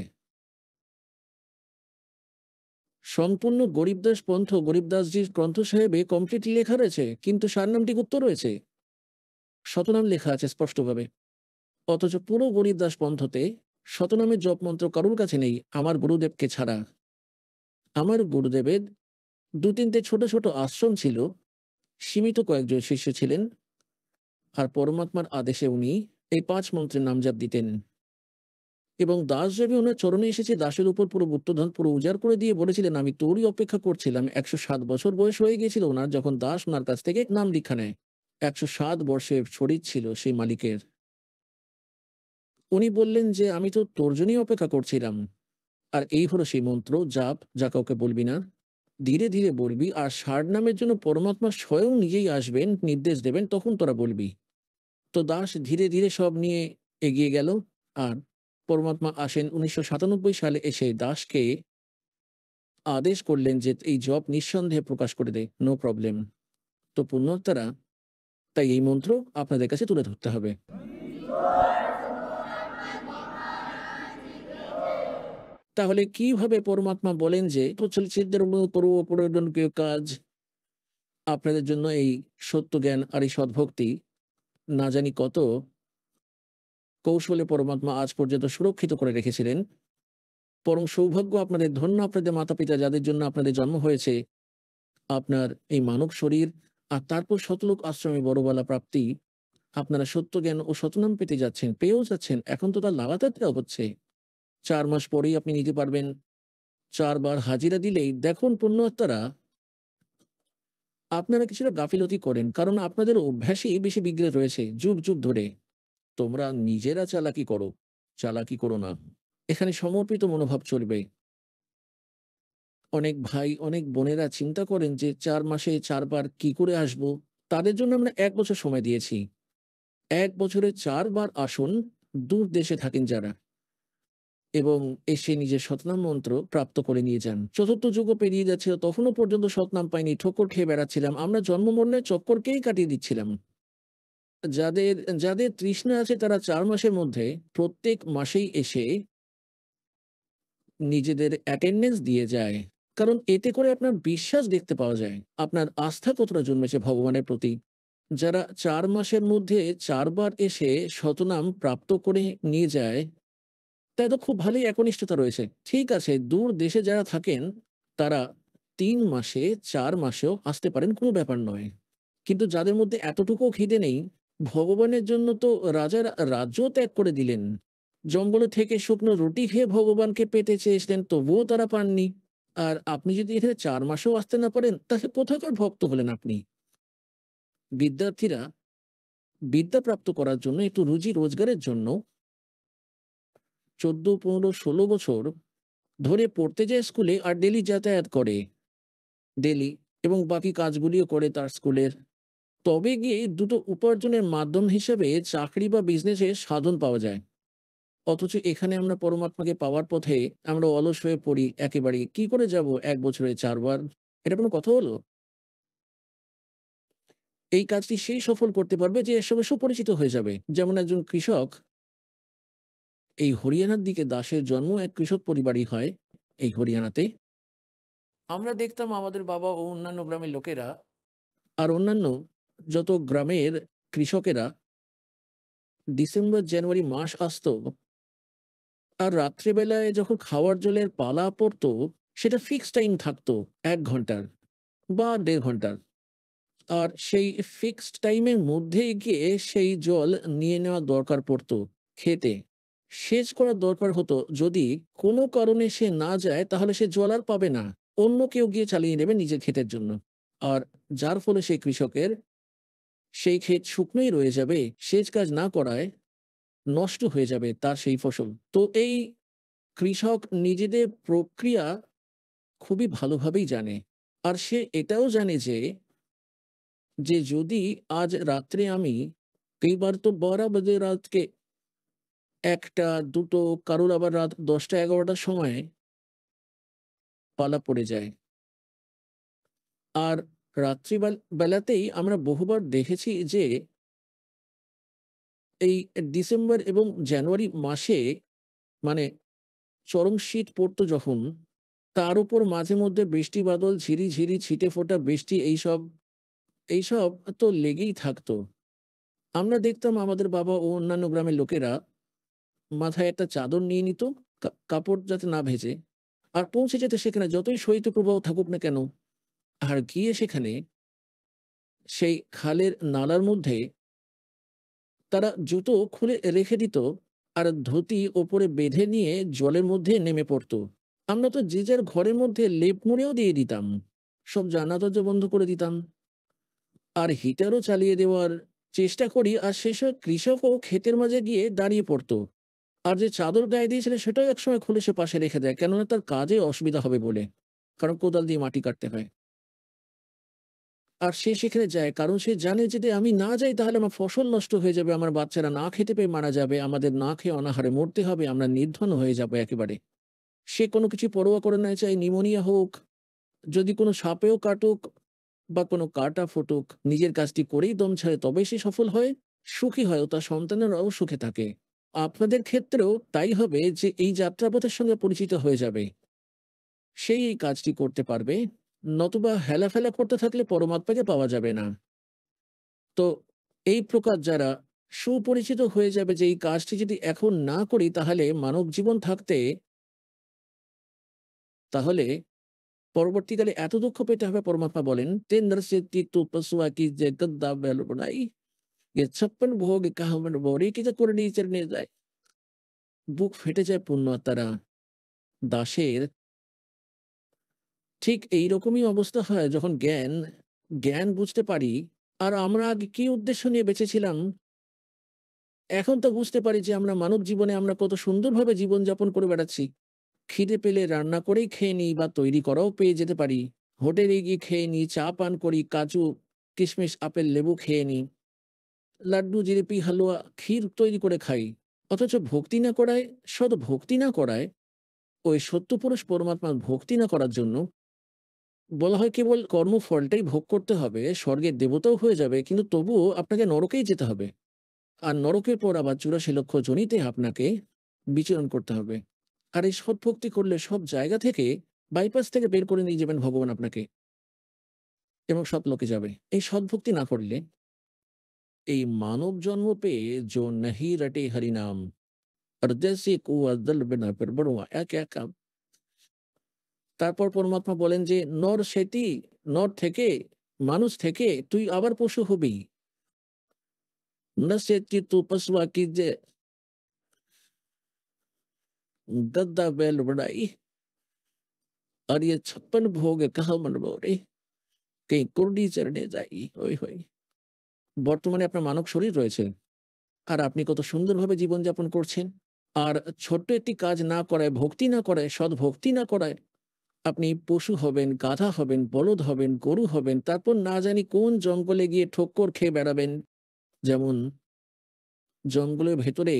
সম্পূর্ণ গরিবদাস পন্থ গরিবদাসজির গ্রন্থ সাহেবে কমপ্লিটলি লেখা রয়েছে, কিন্তু সারনামটি গুপ্ত রয়েছে। শতনাম লেখা আছে স্পষ্টভাবে, অথচ পুরো গরিবদাস পন্থতে শতনামের জপ মন্ত্র কারোর কাছে নেই, আমার গুরুদেবকে ছাড়া। আমার গুরুদেবের 2-3টে ছোট ছোট আশ্রম ছিল, সীমিত কয়েকজন শিষ্য ছিলেন, আর পরমাত্মার আদেশে উনি এই 5 মন্ত্রের নাম জাপ দিতেন। এবং দাস যাবে ওনার চরণে এসেছে, দাসের উপর পুরো গুপ্তধন পুরো উজাড় করে দিয়ে বলেছিলেন, আমি তোরই অপেক্ষা করছিলাম। 107 বছর বয়স হয়ে গিয়েছিল ওনার, যখন দাস ওনার কাছ থেকে নাম দীক্ষা নেয়। 107 বর্ষের শরীর ছিল সেই মালিকের। উনি বললেন যে আমি তো তোর জন্যই অপেক্ষা করছিলাম। আর এই হলো সেই মন্ত্র জাপ, যা কাউকে বলবি না, ধীরে ধীরে বলবি। আর ষাঁড় নামের জন্য পরমাত্মা স্বয়ং নিজেই আসবেন, নির্দেশ দেবেন, তখন তোরা বলবি। তো দাস ধীরে ধীরে সব নিয়ে এগিয়ে গেল। আর পরমাত্মা আসেন 1997 সালে, এসে দাসকে আদেশ করলেন যে এই জপ নিঃসন্দেহে প্রকাশ করে দে, নো প্রবলেম। তো পুণ্যাত্মারা, তাই এই মন্ত্র আপনাদের কাছে তুলে ধরতে হবে। তাহলে কিভাবে পরমাত্মা বলেন যে প্রচলিতদের প্রয়োজনীয় কাজ আপনাদের জন্য এই সত্য জ্ঞান আর এই সদ্ভক্তি না জানি কত কৌশলে পরমাত্মা আজ পর্যন্ত সুরক্ষিত করে রেখেছিলেন। পরম সৌভাগ্য আপনাদের, ধন্য আপনাদের মাতা পিতা যাদের জন্য আপনাদের জন্ম হয়েছে, আপনার এই মানব শরীর আর তারপর শতলোক আশ্রমে বড়বালা প্রাপ্তি। আপনারা সত্য জ্ঞান ও শতনাম পেতে যাচ্ছেন, পেয়েও যাচ্ছেন। এখন তো তার লাগাতার দেওয়া হচ্ছে। 4 মাস পরেই আপনি নিতে পারবেন। 4 বার হাজিরা দিলেই দেখুন পুণ্যাত্মারা, আপনারা কিছুটা গাফিলতি করেন, কারণ আপনাদের অভ্যাসই বেশি বিগড়ে রয়েছে যুগ যুগ ধরে। তোমরা নিজেরা চালাকি করো, চালাকি করো না। এখানে সমর্পিত মনোভাব চলবে। অনেক ভাই, অনেক বোনেরা চিন্তা করেন যে 4 মাসে 4 বার কি করে আসবো। তাদের জন্য আমরা 1 বছর সময় দিয়েছি। 1 বছরে 4 বার আসুন, দূর দেশে থাকেন যারা, এবং এসে নিজের সতনাম মন্ত্র প্রাপ্ত করে নিয়ে যান। চতুর্থ যুগও পেরিয়ে যাচ্ছিল, তখনও পর্যন্ত সতনাম পাইনি, ঠোকর খেয়ে বেড়াচ্ছিলাম। আমরা জন্মমরণের চক্করকেই কাটিয়ে দিচ্ছিলাম। যাদের যাদের তৃষ্ণা আছে তারা 4 মাসের মধ্যে প্রত্যেক মাসেই এসে নিজেদের অ্যাটেন্ডেন্স দিয়ে যায়। কারণ এতে করে আপনার বিশ্বাস দেখতে পাওয়া যায়, আপনার আস্থা কতটা জন্মেছে ভগবানের প্রতি। যারা 4 মাসের মধ্যে 4 বার এসে শতনাম প্রাপ্ত করে নিয়ে যায়, তাই তো খুব ভালোই একনিষ্ঠতা রয়েছে। ঠিক আছে, দূর দেশে যারা থাকেন তারা 3 মাসে 4 মাসেও আসতে পারেন, কোনো ব্যাপার নয়। কিন্তু যাদের মধ্যে এতটুকুও খিদে নেই, ভগবানের জন্য তো রাজার রাজ্য ত্যাগ করে দিলেন। জঙ্গলে থেকে শুকনো রুটি খেয়ে ভগবানকে পেতে চেয়েছিলেন, তবুও তারা পাননি। আর আপনি যদি এখানে 4 মাসেও আসতে না পারেন, তাহলে কোথাকার ভক্ত হলেন আপনি? বিদ্যার্থীরা বিদ্যা প্রাপ্ত করার জন্য, একটু রুজি রোজগারের জন্য 14, 15, 16 বছর ধরে পড়তে যায় স্কুলে, আর ডেলি যাতায়াত করে, ডেলি, এবং বাকি কাজগুলিও করে তার স্কুলের। তবে গিয়ে দুটো উপার্জনের মাধ্যম হিসেবে চাকরি বা বিজনেসে সাধন পাওয়া যায়। অথচ এখানে আমরা পরমাত্মাকে পাওয়ার পথে আমরা অলস হয়ে পড়ি একেবারে। কি করে যাব 1 বছরে 4 বার? এটা কোনো কথা হলো? এই কাজটি সেই সফল করতে পারবে যে এর সঙ্গে সুপরিচিত হয়ে যাবে। যেমন একজন কৃষক, এই হরিয়ানার দিকে দাসের জন্ম এক কৃষক পরিবারই হয়। এই হরিয়ানাতে আমরা দেখতাম আমাদের বাবা ও অন্যান্য গ্রামের লোকেরা আর অন্যান্য যত গ্রামের কৃষকেরা ডিসেম্বর জানুয়ারি মাস আসতো, আর রাত্রেবেলায় যখন খাওয়ার জলের পালা পড়তো, সেটা ফিক্সড টাইম থাকতো 1 ঘন্টার বা 1.5 ঘন্টার। আর সেই ফিক্সড টাইমের মধ্যে গিয়ে সেই জল নিয়ে নেওয়া দরকার পড়তো খেতে। সেচ করার দরকার হতো, যদি কোনো কারণে সে না যায় তাহলে সে জল আর পাবে না, অন্য কেউ গিয়ে চালিয়ে নেবে নিজের ক্ষেতের জন্য। আর যার ফলে সেই কৃষকের সেই ক্ষেত শুকনোই রয়ে যাবে, সেচ কাজ না করায় নষ্ট হয়ে যাবে তার সেই ফসল। তো এই কৃষক নিজেদের প্রক্রিয়া খুবই ভালোভাবেই জানে। আর সে এটাও জানে যে যে যদি আজ রাত্রে আমি, কইবার তো 12 বাজে রাত के 1টা 2টো, কারোর আবার রাত 10টা 11টার সময় পালা পড়ে যায়। আর বেলাতেই আমরা বহুবার দেখেছি যে এই ডিসেম্বর এবং জানুয়ারি মাসে, মানে চরম শীত পড়তো যখন, তার উপর মাঝে মধ্যে বৃষ্টি বাদল, ঝিরিঝিরি ছিটে ফোঁটা বৃষ্টি, এইসব এইসব তো লেগেই থাকতো। আমরা দেখতাম আমাদের বাবা ও অন্যান্য গ্রামের লোকেরা মাথায় একটা চাদর নিয়ে নিত, কাপড় যাতে না ভেজে, আর পৌঁছে যেতে সেখানে যতই শৈত্যপ্রবাহ থাকুক না কেন। আর গিয়ে সেখানে সেই খালের নালার মধ্যে তারা জুতো খুলে রেখে দিত আর ধুতি ওপরে বেঁধে নিয়ে জলের মধ্যে নেমে পড়তো। আমরা তো যে যার ঘরের মধ্যে লেপ মুড়েও দিয়ে দিতাম, সব জানলা দরজা বন্ধ করে দিতাম, আর হিটারও চালিয়ে দেওয়ার চেষ্টা করি। আর সেসব কৃষকও ক্ষেতের মাঝে গিয়ে দাঁড়িয়ে পড়তো, আর যে চাদর গায়ে দিয়েছিল সেটাও একসময় খুলে সে পাশে রেখে দেয়, কেননা তার কাজে অসুবিধা হবে বলে, কারণ কোদাল দিয়ে মাটি কাটতে হয়। আর সে সেখানে যায় কারণ সে জানে যদি আমি না যাই তাহলে আমার ফসল নষ্ট হয়ে যাবে, আমার বাচ্চারা না খেতে পেয়ে মারা যাবে, আমাদের না খেয়ে অনাহারে মরতে হবে, আমরা নির্ধন হয়ে যাবো একেবারে। সে কোনো কিছু পরোয়া করে না, চাই নিমোনিয়া হোক, যদি কোনো সাপেও কাটুক বা কোনো কাটা ফুটুক, নিজের কাজটি করেই দম ছাড়ে, তবে সে সফল হয়, সুখী হয় ও তার সন্তানেরাও সুখে থাকে। আপনাদের ক্ষেত্রেও তাই হবে, যে এই যাত্রাপথের সঙ্গে পরিচিত হয়ে যাবে, সেই এই কাজটি করতে পারবে। নতুবা হেলাফেলা করতে থাকলে পরমাত্মাকে পাওয়া যাবে না। তো এই প্রকার যারা সুপরিচিত হয়ে যাবে যে এই কাজটি যদি এখন না করি তাহলে মানব জীবন থাকতে, তাহলে পরবর্তীকালে এত দুঃখ পেতে হবে। পরমাত্মা বলেন, তেন্দ্র সে তিতু পশুয়া কি যে গদ্দা বেল বনাই, ये 56 ভোগ কাহা মানে বড়ি কি যে করে নিয়ে চলে যায়। বুক ফেটে যায় পুণ্যাত্মারা দাসের। ঠিক এইরকমই অবস্থা হয় যখন জ্ঞান জ্ঞান বুঝতে পারি। আর আমরা আগে কি উদ্দেশ্য নিয়ে বেঁচেছিলাম, এখন তো বুঝতে পারি যে আমরা মানব জীবনে আমরা কত সুন্দরভাবে জীবনযাপন করে বেড়াচ্ছি। খিদে পেলে রান্না করেই খেয়ে নিই বা তৈরি করাও পেয়ে যেতে পারি। হোটেলে গিয়ে খেয়ে নিই, চা পান করি, কাজু, কিশমিশ, আপেল, লেবু খেয়ে নিই, লাড্ডু, জিলিপি, হালুয়া, ক্ষীর তৈরি করে খাই। অথচ ভক্তি না করায়, সৎ ভক্তি না করায়, ওই সত্যপুরুষ পরমাত্মার ভক্তি না করার জন্য বলা হয় কেবল কর্মফলটাই ভোগ করতে হবে, স্বর্গের দেবতাও হয়ে যাবে, কিন্তু তবুও আপনাকে নরকেই যেতে হবে। আর নরকের পর আবার 84 লক্ষ জনিতে আপনাকে বিচরণ করতে হবে। আর এই সৎভক্তি করলে সব জায়গা থেকে, বাইপাস থেকে বের করে নিয়ে যাবেন ভগবান আপনাকে, এবং সৎ লোকে যাবে। এই সৎভক্তি না করলে এই মানব জন্ম পেয়ে जो नहीं रटे हरि नाम और जैसे कुआ दल बिना पर बड़ुआ এক এক কাম। তারপর পরমাত্মা বলেন যে নর সেটি, নর থেকে, মানুষ থেকে তুই আবার পশু হবি। न सेती तू पशुआ की जे गद्दा बैल बढ़ाई और ये 56 भोग कहा मन बोरे कहीं कुर्डी चढ़ने जाई। ওই হই বর্তমানে আপনার মানব শরীর রয়েছে, আর আপনি কত সুন্দরভাবে জীবনযাপন করছেন। আর ছোট্ট একটি কাজ না করায়, ভক্তি না করায়, সৎ ভক্তি না করায় আপনি পশু হবেন, গাধা হবেন, বলদ হবেন, গরু হবেন, তারপর না জানি কোন জঙ্গলে গিয়ে ঠোক্কর খেয়ে বেড়াবেন। যেমন জঙ্গলের ভেতরে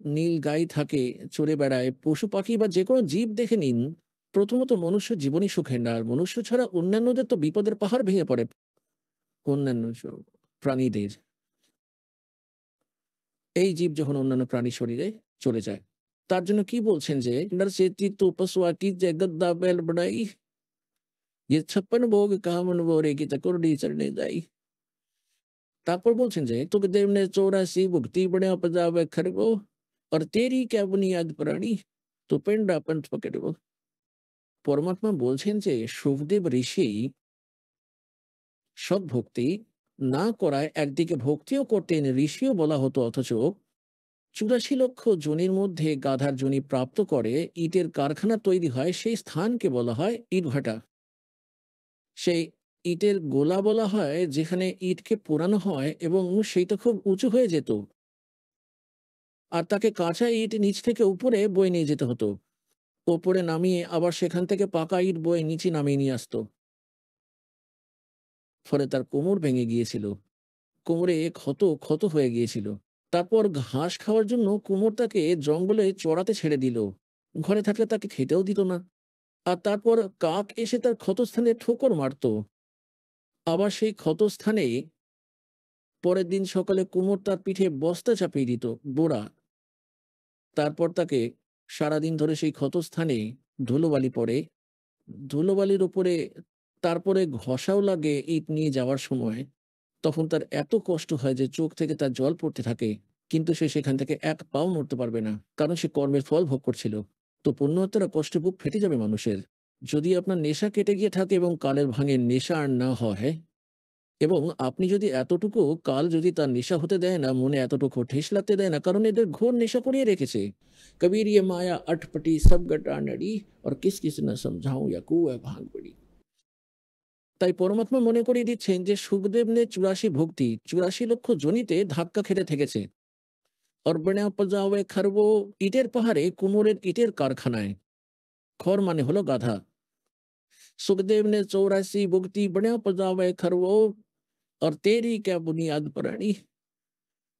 নীল গাই থাকে, চড়ে বেড়ায়, পশু পাখি বা যে কোনো জীব দেখে নিন, প্রথমত মনুষ্য জীবনই সুখের না। আর মনুষ্য ছাড়া অন্যান্যদের তো বিপদের পাহাড় ভেঙে পড়ে, অন্যান্য প্রাণীদের। এই জীব যখন অন্যান্য প্রাণী শরীরে চলে যায়, তার জন্য কি বলছেন যে नर से चित्त पशुआ की जय गद्दा बैल बढ़ाई ये 56 भोग कहा मन बोरे की चकुर्डी चढ़ने जाई। তারপর বলছেন যে তোকে देव ने 84 भुक्ति बढ़िया पजावे खरगो और तेरी क्या बुनियाद प्राणी तो पेंडा पंथ पकड़बो। পরমাত্মা বলছেন যে সুখদেব ঋষি সৎ ভক্তি না করায় একদিকে ভক্তিও করতেন, ঋষিও বলা হতো, অথচ 84 লক্ষ জনির মধ্যে গাধার জনি প্রাপ্ত করে ইটের কারখানা তৈরি হয়, সেই স্থানকে বলা হয় ইটভাটা। সেই ইটের গোলা বলা হয় যেখানে ইটকে পোড়ানো হয়, এবং সেইটা খুব উঁচু হয়ে যেত, আর তাকে কাঁচা ইট নিচ থেকে উপরে বয়ে নিয়ে যেতে হতো, ওপরে নামিয়ে আবার সেখান থেকে পাকা ইট বয়ে নিচে নামিয়ে নিয়ে আসতো। ফলে তার কোমর ভেঙে গিয়েছিল, কোমরে ক্ষত ক্ষত হয়ে গিয়েছিল। তারপর ঘাস খাওয়ার জন্য কুমোর তাকে জঙ্গলে চড়াতে ছেড়ে দিল, ঘরে থাকলে তাকে খেতেও দিত না। আর তারপর কাক এসে তার ক্ষতস্থানে ঠোকর মারত, আবার সেই ক্ষতস্থানে পরের দিন সকালে কুমোর তার পিঠে বস্তা চাপিয়ে দিত, বোরা। তারপর তাকে সারাদিন ধরে সেই ক্ষতস্থানে ধুলোবালি পড়ে, ধুলোবালির উপরে তারপরে ঘষাও লাগে ইট নিয়ে যাওয়ার সময়। তখন তার এত কষ্ট হয় যে চোখ থেকে তার জল পড়তে থাকে, কিন্তু সে সেখান থেকে এক পাও নড়তে পারবে না, কারণ সে কর্মের ফল ভোগ করছিল। তো পুণ্যাত্মারা কষ্টে বুক ফেটে যাবে মানুষের। যদি আপনার নেশা কেটে গিয়ে থাকে এবং কালের ভাঙে নেশা আর না হয়, এবং আপনি যদি এতটুকু কাল যদি তার নেশা হতে দেয় না, মনে এতটুকু ঠেস লাগতে দেয় না, কারণ এদের ঘোর নেশা করিয়ে রেখেছে। কবির ইয়ে মায়া আটপটি সব গটা নড়ি, আর কিস কিস না সমঝাও ইয়া কুয়া ভাঙ পড়ি। তাই পরমাত্মা মনে করিয়ে দিচ্ছেন যে সুখদেব নে 84 ভক্তি 84 লক্ষ জনিতে ধাক্কা খেতে থেকেছে। অর্বণা পজাওয়ে খারবো, ইটের পাহাড়ে কুমোরের ইটের কারখানায়। খর মানে হলো গাধা। सुखदेव ने 84 भुगती बड़ा पजावे खरवो, और तेरी क्या बुनियाद प्राणी,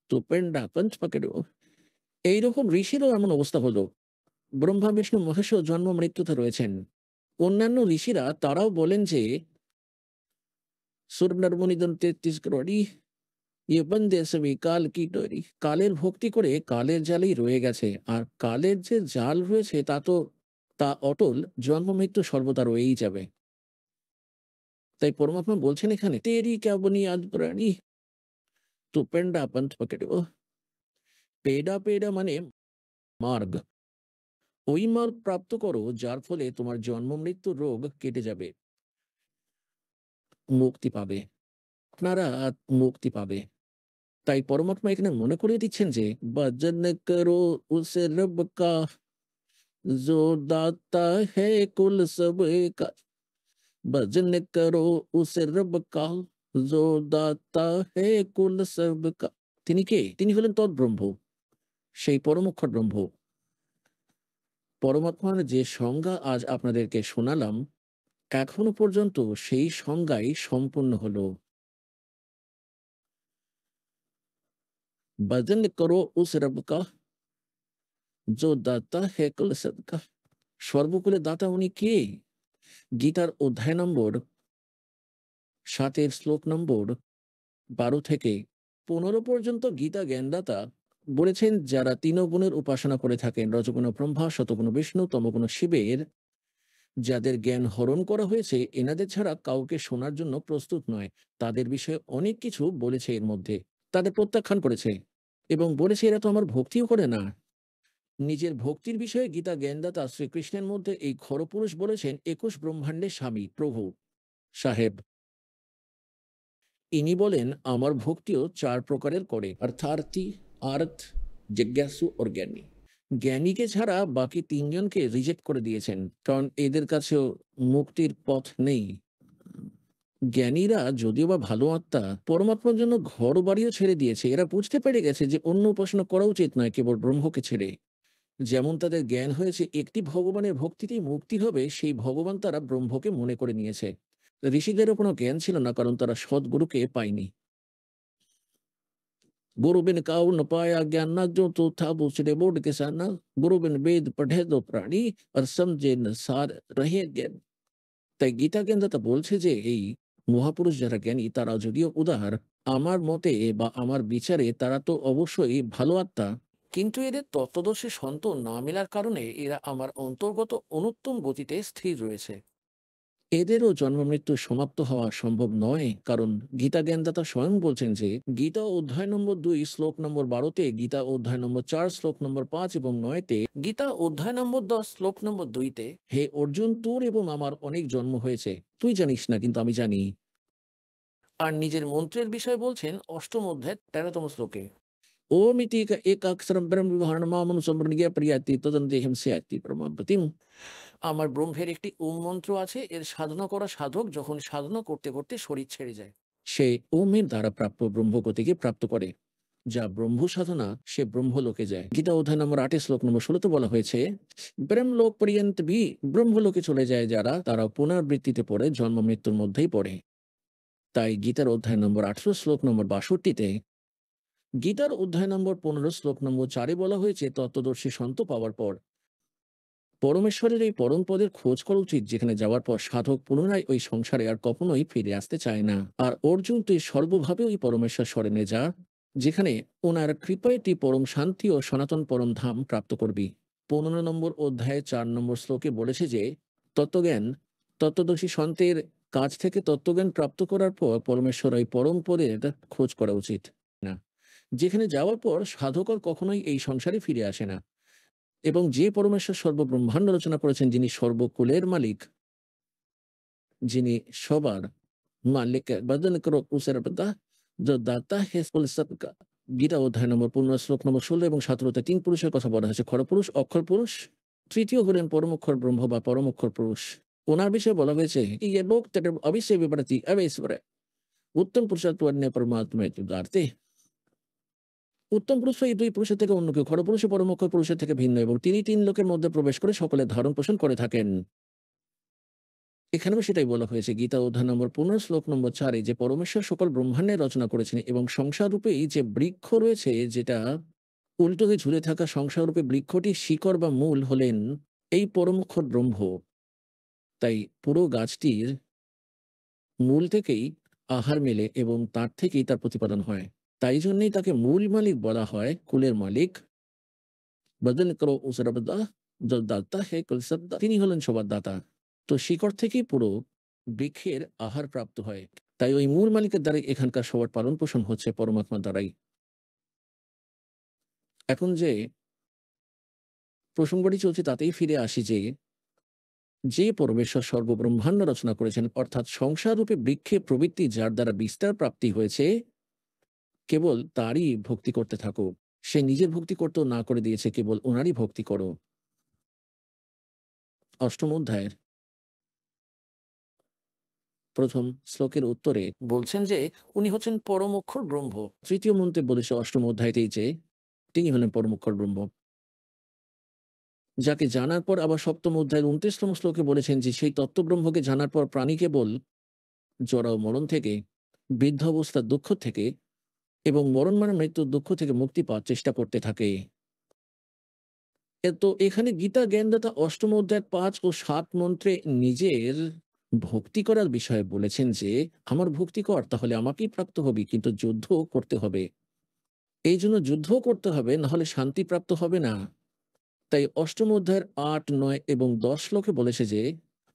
তো পেন্ডা পঞ্চ পকেটও। এইরকম ঋষিরও এমন অবস্থা হলো। ব্রহ্মা বিষ্ণু মহেশও জন্ম মৃত্যুতে রয়েছেন। অন্যান্য ঋষিরা তারাও বলেন যে সুর নরমনিদন 33 করোড়ি, ইয়ে বন্দে সবই কাল কি ডোরি। কালের ভক্তি করে কালের জালেই রয়ে গেছে, আর কালের যে জাল রয়েছে তা অটল, জন্ম মৃত্যু সর্বদা রয়েই যাবে। তাই পরমাত্মা বলছেন এখানে তেরি ক্যা বুনিয়াদ প্রাণী, তো পেন্ডা পন্থ পকেটও। পেডা পেডা মানে মার্গ। ওই মার্গ প্রাপ্ত করো যার ফলে তোমার জন্ম মৃত্যুর রোগ কেটে যাবে, মুক্তি পাবে, আপনারা মুক্তি পাবে। তাই পরমাত্মা এখানে মনে করিয়ে দিচ্ছেন যে ভজন করো উসে রব কা, जो दाता है कुल सब का, भजन करो उस रब का, जो दाता है कुल सब का। তিনি কে? তিনি হলেন তদ্ব্রহ্ম, সেই পরমক্ষর ব্রহ্ম। পরমাত্মার যে সংজ্ঞা আজ আপনাদেরকে শোনালাম, এখনো পর্যন্ত সেই সংজ্ঞাই সম্পূর্ণ হলো। ভজন করো উস রব কা, जो दाता है कुल सब का। সর্বকুলের দাতা উনি কে? গীতার অধ্যায় নম্বর 7 শ্লোক নম্বর 12 থেকে 15 পর্যন্ত গীতা জ্ঞানদাতা বলেছেন, যারা তিন গুণের উপাসনা করে থাকেন, রজগুণ ব্রহ্মা, শতগুণ বিষ্ণু, তমগুণ শিবের, যাদের জ্ঞান হরণ করা হয়েছে, এনাদের ছাড়া কাউকে শোনার জন্য প্রস্তুত নয়। তাদের বিষয়ে অনেক কিছু বলেছে, এর মধ্যে তাদের প্রত্যাখ্যান করেছে এবং বলেছে এরা তো আমার ভক্তিও করে না। নিজের ভক্তির বিষয়ে গীতা জ্ঞানদাতা শ্রীকৃষ্ণের মধ্যে এই খরপুরুষ বলেছেন 21 ব্রহ্মাণ্ডের স্বামী প্রভু সাহেব। ইনি বলেন আমার ভক্তিও 4 প্রকারের করে, অর্থার্থী, আর্থ, জিজ্ঞাসু ও জ্ঞানী। জ্ঞানীকে ছাড়া বাকি 3 জনকে রিজেক্ট করে দিয়েছেন, কারণ এদের কাছেও মুক্তির পথ নেই। জ্ঞানীরা যদিও বা ভালো আত্মা, পরমাত্মার জন্য ঘর বাড়িও ছেড়ে দিয়েছে। এরা বুঝতে পেরে গেছে যে অন্য উপাসনা করা উচিত নয়, কেবল ব্রহ্মকে ছেড়ে। যেমন তাদের জ্ঞান হয়েছে একটি ভগবানের ভক্তিতেই মুক্তি হবে, সেই ভগবান তারা ব্রহ্মকে মনে করে নিয়েছে। ঋষিদেরও কোনো জ্ঞান ছিল না, কারণ তারা সদ্গুরুকে পায়নি। गुरु बिन काऊ न पाया ज्ञान ना, जो तो था दूसरे बोर्ड के साना, गुरु बिन वेद पढ़े दो प्राणी, और समझे न सार रहे জ্ঞান। তাই গীতা জ্ঞানদাতা বলছে যে এই মহাপুরুষ যারা জ্ঞানী, তারা যদিও উদার, আমার মতে বা আমার বিচারে তারা তো অবশ্যই ভালো আত্মা, কিন্তু এদের তত্ত্বদর্শী সন্ত না মেলার কারণে এরা আমার অন্তর্গত অনুত্তম গতিতে স্থির রয়েছে। এদেরও জন্ম মৃত্যু সমাপ্ত হওয়া সম্ভব নয়, কারণ গীতা জ্ঞানদাতা স্বয়ং বলছেন যে গীতা অধ্যায় নম্বর 2 শ্লোক নম্বর 12-তে, গীতা অধ্যায় নম্বর 4 শ্লোক নম্বর 5 এবং 9-তে, গীতা অধ্যায় নম্বর 10 শ্লোক নম্বর 2-তে, হে অর্জুন, তোর এবং আমার অনেক জন্ম হয়েছে, তুই জানিস না কিন্তু আমি জানি। আর নিজের মন্ত্রের বিষয় বলছেন অষ্টম অধ্যায় 13তম শ্লোকে, ओम इति एक अक्षरम ब्रह्म विवरण मामन समृणिया प्रियाति तदन्तेहम स्याति परमापतिम। আমার ব্রহ্মের একটি ওম মন্ত্র আছে, এর সাধনা করা সাধক যখন সাধনা করতে করতে শরীর ছেড়ে যায়, সে ওমের দ্বারা প্রাপ্য ব্রহ্মগতিকে প্রাপ্ত করে। যা ব্রহ্ম সাধনা, সে ব্রহ্মলোকে যায়। গীতা অধ্যায় নম্বর 8 শ্লোক নম্বর 16-তে বলা হয়েছে, ব্রহ্মলোক পর্যন্ত ভি, ব্রহ্মলোকে চলে যায় যারা, তারা পুনরাবৃত্তিতে পড়ে, জন্ম মৃত্যুর মধ্যেই পড়ে। তাই গীতার অধ্যায় নম্বর 18 শ্লোক নম্বর 62-তে, গীতার অধ্যায় নম্বর 15 শ্লোক নম্বর 4-এ বলা হয়েছে, তত্ত্বদর্শী সন্ত পাওয়ার পর পরমেশ্বরের এই পরম পদের খোঁজ করা উচিত, যেখানে যাওয়ার পর সাধক পুনরায় ওই সংসারে আর কখনোই ফিরে আসতে চায় না। আর অর্জুন, তুই সর্বভাবে ওই পরমেশ্বর স্মরণে যা, যেখানে ওনার কৃপায় তুই পরম শান্তি ও সনাতন পরম ধাম প্রাপ্ত করবি। 15 নম্বর অধ্যায়ে 4 নম্বর শ্লোকে বলেছে যে তত্ত্বজ্ঞান, তত্ত্বদর্শী সন্তের কাছ থেকে তত্ত্বজ্ঞান প্রাপ্ত করার পর পরমেশ্বর ওই পরম পদের খোঁজ করা উচিত না, যেখানে যাওয়ার পর সাধক আর কখনোই এই সংসারে ফিরে আসে না। এবং যে পরমেশ্বর সর্বব্রহ্মাণ্ড রচনা করেছেন, যিনি সর্বকুলের মালিক, যিনি সবার मालिक बदन करो उसे रबदा जो दाता है कुल सबका। গীতা অধ্যায় নম্বর 15 শ্লোক নম্বর 16 এবং 17তে 3 পুরুষের কথা বলা হয়েছে, খরপুরুষ, অক্ষর পুরুষ, তৃতীয় হলেন পরমক্ষর ব্রহ্ম বা পরমক্ষর পুরুষ। ওনার বিষয়ে বলা হয়েছে ये लोग तेरे अविश्य विपरीति अवेश्वर উত্তম পুরুষত্ব অন্য পরমাত্মা উদারতে। উত্তম পুরুষ এই দুই পুরুষের থেকে অন্য কেউ, খরপুরুষ ও পরমক্ষর পুরুষের থেকে ভিন্ন, এবং তিনি 3 লোকের মধ্যে প্রবেশ করে সকলের ধারণ পোষণ করে থাকেন। এখানেও সেটাই বলা হয়েছে গীতা অধ্যায় নম্বর 15 শ্লোক নম্বর 4 যে পরমেশ্বর সকল ব্রহ্মাণ্ডের রচনা করেছেন এবং সংসাররূপে এই যে বৃক্ষ রয়েছে, যেটা উল্টো হয়ে ঝুলে থাকা সংসাররূপে বৃক্ষটি শিকড় বা মূল হলেন এই পরমক্ষর ব্রহ্ম। তাই পুরো গাছটির মূল থেকেই আহার মেলে এবং তার থেকেই তার প্রতিপাদন হয়। তাই জন্যই তাকে মূল মালিক বলা হয়, কুলের মালিক। বদন করো উসরবদা जो दाता है कुल सबदा, তিনি হলেন সবার দাতা। তো শিকড় থেকেই পুরো বৃক্ষের আহার প্রাপ্ত হয়। তাই ওই মূল মালিকের দ্বারাই এখানকার সবার পালন পোষণ হচ্ছে পরমাত্মার দ্বারাই। এখন যে প্রসঙ্গটি চলছে তাতেই ফিরে আসি যে পরমেশ্বর সর্বব্রহ্মাণ্ড রচনা করেছেন, অর্থাৎ সংসার রূপে বৃক্ষে প্রবৃত্তি যার দ্বারা বিস্তার প্রাপ্তি হয়েছে, কেবল তারই ভক্তি করতে থাকো। সে নিজের ভক্তি করতেও না করে দিয়েছে, কেবল ওনারই ভক্তি করো। অষ্টম অধ্যায়ের প্রথম শ্লোকের উত্তরে বলছেন যে উনি হচ্ছেন পরমক্ষর ব্রহ্ম। তৃতীয় মন্ত্রে বলেছে অষ্টম অধ্যায়তেই যে তিনি হলেন পরমক্ষর ব্রহ্ম, যাকে জানার পর আবার সপ্তম অধ্যায়ের 29তম শ্লোকে বলেছেন যে সেই তত্ত্বব্রহ্মকে জানার পর প্রাণী কেবল জরা ও মরণ থেকে, বৃদ্ধ অবস্থার দুঃখ থেকে এবং মরণ মানে মৃত্যুর দুঃখ থেকে মুক্তি পাওয়ার চেষ্টা করতে থাকে। তো এখানে গীতা জ্ঞানদাতা অষ্টম অধ্যায় 5 ও 7 মন্ত্রে নিজের ভক্তি করার বিষয়ে বলেছেন যে আমার ভক্তি কর, তাহলে আমাকেই প্রাপ্ত হবি, কিন্তু যুদ্ধ করতে হবে। এই জন্য যুদ্ধ করতে হবে, নাহলে শান্তি প্রাপ্ত হবে না। তাই অষ্টম অধ্যায়ের 8, 9 এবং 10 শ্লোকে বলেছে যে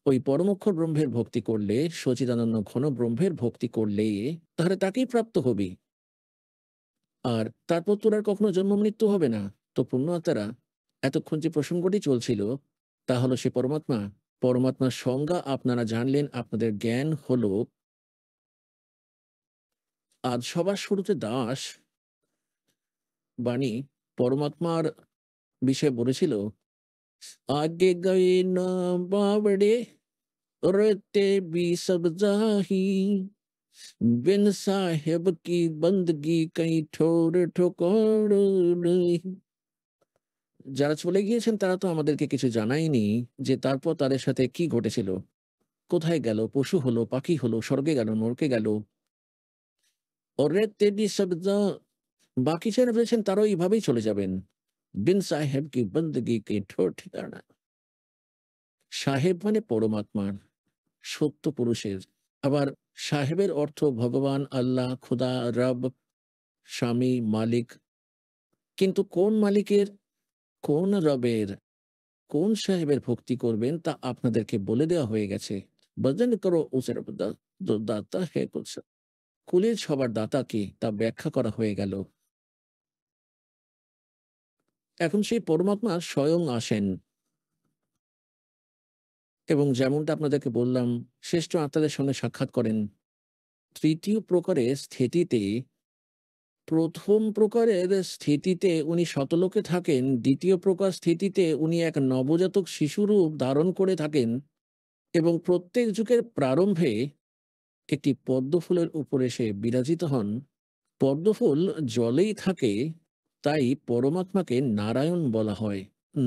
ওই পরমক্ষর ব্রহ্মের ভক্তি করলে, সচিদানন্দ ঘন ব্রহ্মের ভক্তি করলে তাহলে তাকেই প্রাপ্ত হবি, আর তারপর তোর আর কখনো জন্ম মৃত্যু হবে না। তো পুণ্যাত্মারা, এতক্ষণ যে প্রসঙ্গটি চলছিল তা হলো সে পরমাত্মার সংজ্ঞা আপনারা জানলেন, আপনাদের জ্ঞান হলো। আজ সবার শুরুতে দাস বাণী পরমাত্মার বিষয়ে বলেছিল, आगे गए न बावड़े रहते भी सब जाही बिन साहेब की बंदगी कहीं ठोर ठोकर नहीं। যারা চলে গিয়েছেন তারা তো আমাদেরকে কিছু জানায়নি যে তারপর তাদের সাথে কি ঘটেছিল, কোথায় গেল, পশু হলো, পাখি হলো, স্বর্গে গেল, নরকে গেল। रहते भी सब जा, বাকি যারা রয়েছেন তারাও এইভাবেই চলে যাবেন। বিন সাহেব কি বন্দগি কে ঠোর ঠিকানা। সাহেব মানে পরমাত্মার, সত্য পুরুষের। আবার সাহেবের অর্থ ভগবান, আল্লাহ, খুদা, রব, স্বামী, মালিক। কিন্তু কোন মালিকের, কোন রবের, কোন সাহেবের ভক্তি করবেন তা আপনাদেরকে বলে দেওয়া হয়ে গেছে। ভজন করো উসের দাতা হে কুলস, কুলের সবার দাতা কি তা ব্যাখ্যা করা হয়ে গেল। এখন সেই পরমাত্মা স্বয়ং আসেন এবং যেমনটা আপনাদেরকে বললাম, শ্রেষ্ঠ আত্মাদের সঙ্গে সাক্ষাৎ করেন। তৃতীয় প্রকারের স্থিতিতে, প্রথম প্রকারের স্থিতিতে উনি শতলোকে থাকেন, দ্বিতীয় প্রকার স্থিতিতে উনি এক নবজাতক শিশুরূপ ধারণ করে থাকেন এবং প্রত্যেক যুগের প্রারম্ভে একটি পদ্মফুলের উপরে এসে বিরাজিত হন। পদ্মফুল জলেই থাকে, তাই পরমাত্মাকে নারায়ণ বলা হয়।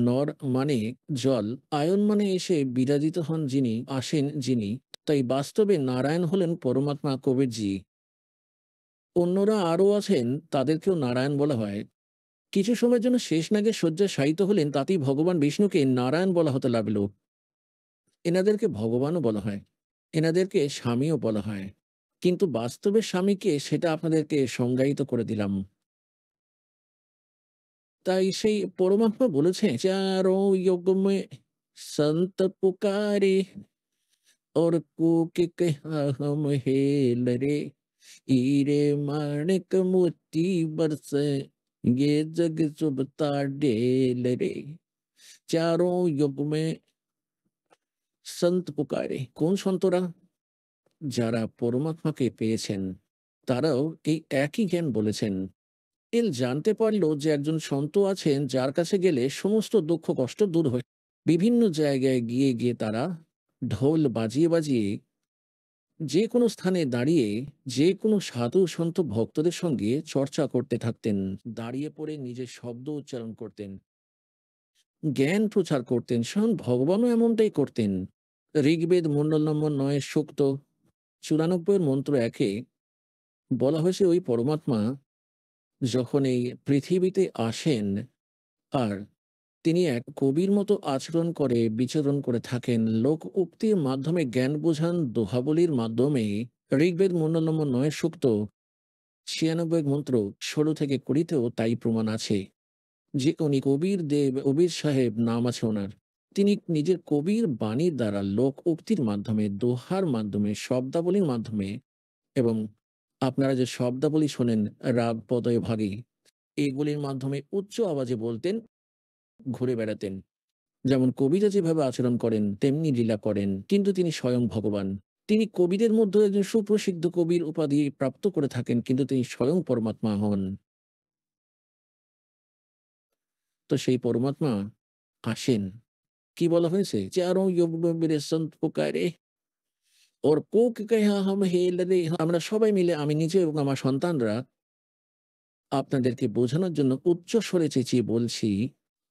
নর মানে জল, আয়ন মানে এসে বিরাজিত হন যিনি, আসেন যিনি। তাই বাস্তবে নারায়ণ হলেন পরমাত্মা কবিরজি। অন্যরা আরও আছেন, তাদেরকেও নারায়ণ বলা হয়। কিছু সময়ের জন্য শেষনাগের শয্যায় শায়িত হলেন, তাতেই ভগবান বিষ্ণুকে নারায়ণ বলা হতে লাগল। এনাদেরকে ভগবানও বলা হয়, এনাদেরকে স্বামীও বলা হয়, কিন্তু বাস্তবে স্বামীকে সেটা আপনাদেরকে সংজ্ঞায়িত করে দিলাম। তাই সেই পরমাত্মা বলেছে, চারো যোগ মে সন্ত পুকারে और कूके कहा हम हेल रे हीरे माणिक मोती बरसे ये जग सुबता डेल रे। चारों युग में संत पुकारे। কোন সন্তরা? যারা পরমাত্মাকে পেয়েছেন তারাও এই একই জ্ঞান বলেছেন। এল জানতে পারল যে একজন সন্ত আছেন যার কাছে গেলে সমস্ত দুঃখ কষ্ট দূর হয়। বিভিন্ন জায়গায় গিয়ে গিয়ে তারা ঢোল বাজিয়ে বাজিয়ে যে কোনো স্থানে দাঁড়িয়ে যে কোনো সাধু সন্ত ভক্তদের সঙ্গে চর্চা করতে থাকতেন। দাঁড়িয়ে পড়ে নিজের শব্দ উচ্চারণ করতেন, জ্ঞান প্রচার করতেন। স্বয়ং ভগবানও এমনটাই করতেন। ঋগ্বেদ মণ্ডল নম্বর ৯ সূক্ত ৯৪ মন্ত্র ১-এ বলা হয়েছে ওই পরমাত্মা যখন এই পৃথিবীতে আসেন আর তিনি এক কবির মতো আচরণ করে বিচরণ করে থাকেন, লোক উক্তির মাধ্যমে জ্ঞান বোঝান, দোহাবলির মাধ্যমে। ঋগ্বেদ মণ্ডল নম্বর ৯ সূক্ত ৯৬ মন্ত্র ১৬-২০-তেও তাই প্রমাণ আছে যে উনি কবির দেব, কবির সাহেব নাম আছে ওনার। তিনি নিজের কবির বাণীর দ্বারা লোক উক্তির মাধ্যমে, দোহার মাধ্যমে, শব্দাবলীর মাধ্যমে, এবং আপনারা যে শব্দাবলী শোনেন রাগ পদয় ভাগী, এগুলির মাধ্যমে উচ্চ আওয়াজে বলতেন, ঘুরে বেড়াতেন। যেমন কবিরা যেভাবে আচরণ করেন তেমনি লীলা করেন, কিন্তু তিনি স্বয়ং ভগবান। তিনি কবিদের মধ্যে একজন সুপ্রসিদ্ধ কবির উপাধি প্রাপ্ত করে থাকেন, কিন্তু তিনি স্বয়ং পরমাত্মা হন। তো সেই পরমাত্মা আসেন। কি বলা হয়েছে? চারো যোগ মেরে সন্ত পুকারে ওর কোক কেহা হাম হেলরে। আমরা সবাই মিলে, আমি নিজে এবং আমার সন্তানরা, আপনাদেরকে বোঝানোর জন্য উচ্চ স্বরে চেঁচিয়ে বলছি,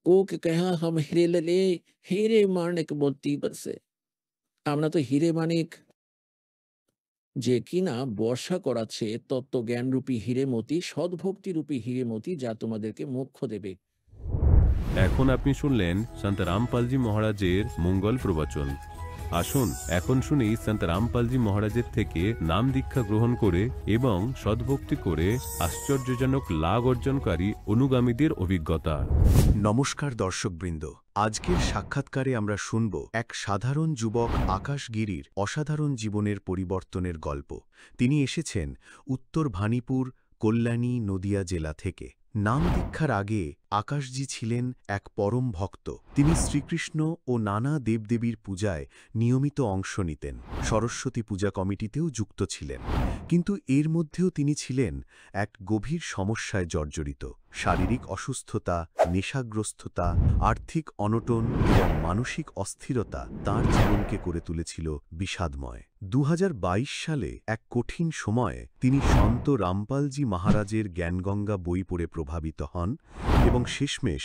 কোক কেহা হাম হেলরে, হেরে মানিক বলতি বসে। আমরা তো হিরে মানিক যে কিনা বর্ষা করাচ্ছে তত্ত্ব জ্ঞানরূপী হিরেমতি, সদ্ভক্তিরূপী হিরেমতি, যা তোমাদেরকে মোক্ষ দেবে। এখন আপনি শুনলেন সন্ত রামপালজি মহারাজের মঙ্গল প্রবচন। আসুন এখন শুনি সন্ত রামপালজি মহারাজের থেকে নাম দীক্ষা গ্রহণ করে এবং সদ্ভক্তি করে আশ্চর্যজনক লাভ অর্জনকারী অনুগামীদের অভিজ্ঞতা। নমস্কার দর্শকবৃন্দ, আজকের সাক্ষাৎকারে আমরা শুনব এক সাধারণ যুবক আকাশ গিরির অসাধারণ জীবনের পরিবর্তনের গল্প। তিনি এসেছেন উত্তর ভানিপুর, কল্যাণী, নদিয়া জেলা থেকে। নাম দীক্ষার আগে আকাশজি ছিলেন এক পরম ভক্ত। তিনি শ্রীকৃষ্ণ ও নানা দেবদেবীর পূজায় নিয়মিত অংশ নিতেন। সরস্বতী পূজা কমিটিতেও যুক্ত ছিলেন। কিন্তু এর মধ্যেও তিনি ছিলেন এক গভীর সমস্যায় জর্জরিত। শারীরিক অসুস্থতা, নেশাগ্রস্ততা, আর্থিক অনটন এবং মানসিক অস্থিরতা তাঁর জীবনকে করে তুলেছিল বিষাদময়। ২০২২ সালে এক কঠিন সময়ে তিনি সন্ত রামপালজি মহারাজের জ্ঞানগঙ্গা বই পড়ে প্রভাবিত হন এবং শেষমেশ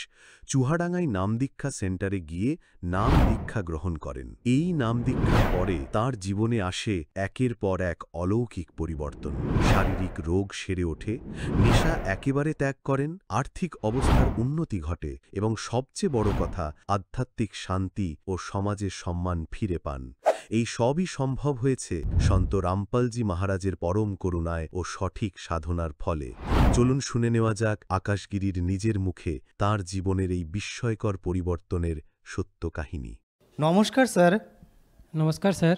চুহাডাঙ্গায় নাম দীক্ষা সেন্টারে গিয়ে নাম দীক্ষা গ্রহণ করেন। এই নাম দীক্ষার পরে তাঁর জীবনে আসে একের পর এক অলৌকিক পরিবর্তন। শারীরিক রোগ সেরে ওঠে, নেশা একেবারে ত্যাগ করেন, আর্থিক অবস্থার উন্নতি ঘটে এবং সবচেয়ে বড় কথা, আধ্যাত্মিক শান্তি ও সমাজের সম্মান ফিরে পান। এই সবই সম্ভব হয়েছে সন্ত রামপালজি মহারাজের পরম করুণায় ও সঠিক সাধনার ফলে। চলুন শুনে নেওয়া যাক আকাশগিরির নিজের মুখে তাঁর জীবনের এই বিস্ময়কর পরিবর্তনের সত্য কাহিনী। নমস্কার স্যার। নমস্কার স্যার।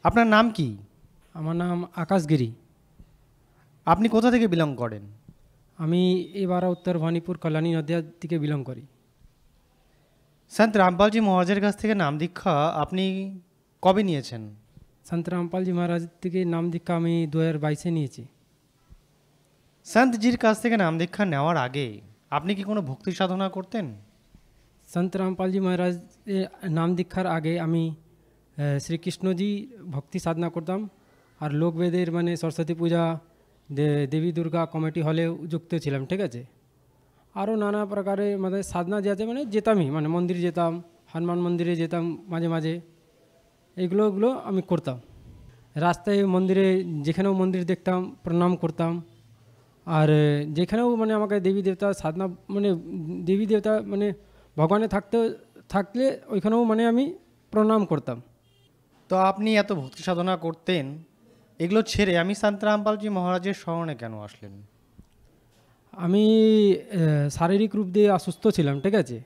আপনার নাম কি? আমার নাম আকাশ গিরি। আপনি কোথা থেকে বিলং করেন? আমি এবার উত্তর ভানিপুর, কল্যাণী, নদিয়া থেকে বিলং করি। সন্ত রামপালজি মহারাজের কাছ থেকে নাম দীক্ষা আপনি কবে নিয়েছেন? সন্ত রামপালজি মহারাজ থেকে নাম দীক্ষা আমি 2022-এ নিয়েছি। সন্তজির কাছ থেকে নাম দীক্ষা নেওয়ার আগে আপনি কি কোনো ভক্তি সাধনা করতেন? সন্ত রামপালজি মহারাজ নাম দীক্ষার আগে আমি শ্রীকৃষ্ণজি ভক্তি সাধনা করতাম, আর লোকবেদের মানে সরস্বতী পূজা, দেবী দুর্গা কমিটি হলেও যুক্ত ছিলাম, ঠিক আছে। আরও নানা প্রকারের মানে সাধনা যে আছে, মানে যেতামই, মানে মন্দির যেতাম, হনুমান মন্দিরে যেতাম মাঝে মাঝে, এইগুলো আমি করতাম। রাস্তায় মন্দিরে যেখানেও মন্দির দেখতাম প্রণাম করতাম, আর যেখানেও মানে আমাকে দেবী দেবতা সাধনা, মানে দেবী দেবতা মানে ভগবানে থাকলে ওইখানেও মানে আমি প্রণাম করতাম। তো আপনি এত ভক্তি সাধনা করতেন, এগুলো ছেড়ে আমি সন্ত রামপালজি মহারাজের শরণে কেন আসলেন? আমি শারীরিক রূপ দিয়ে অসুস্থ ছিলাম, ঠিক আছে,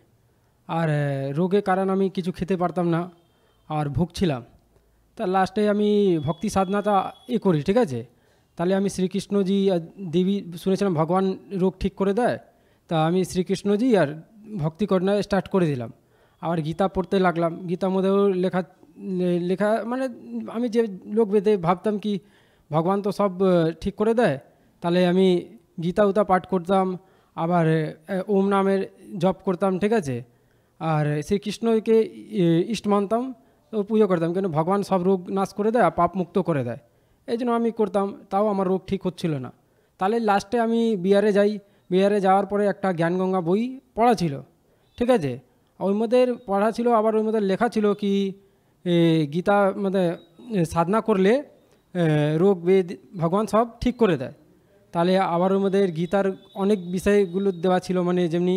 আর রোগের কারণ আমি কিছু খেতে পারতাম না আর ভুগছিলাম। তা লাস্টে আমি ভক্তি সাধনাটা করি, ঠিক আছে। তাহলে আমি শ্রীকৃষ্ণজি আর দেবী, শুনেছিলাম ভগবান রোগ ঠিক করে দেয়, তা আমি শ্রীকৃষ্ণজি আর ভক্তি করা স্টার্ট করে দিলাম। আবার গীতা পড়তে লাগলাম। গীতার মধ্যেও লেখা লেখা মানে আমি যে লোক বেদে ভাবতাম কি ভগবান তো সব ঠিক করে দেয়, তাহলে আমি গীতা উতা পাঠ করতাম, আবার ওম নামের জপ করতাম, ঠিক আছে, আর শ্রীকৃষ্ণকে ইষ্ট মানতাম, তো পুজো করতাম, কিন্তু ভগবান সব রোগ নাশ করে দেয় আর পাপ মুক্ত করে দেয়, এই জন্য আমি করতাম, তাও আমার রোগ ঠিক হচ্ছিল না। তাহলে লাস্টে আমি বিহারে যাই, বিহারে যাওয়ার পরে একটা জ্ঞানগঙ্গা বই পড়া ছিল, ঠিক আছে, ওই মধ্যে পড়া ছিল, আবার ওই মধ্যে লেখা ছিল কি গীতা মানে সাধনা করলে রোগ বেদ ভগবান সব ঠিক করে দেয়। তাহলে আবার ওর মধ্যে গীতার অনেক বিষয়গুলো দেওয়া ছিল, মানে যেমনি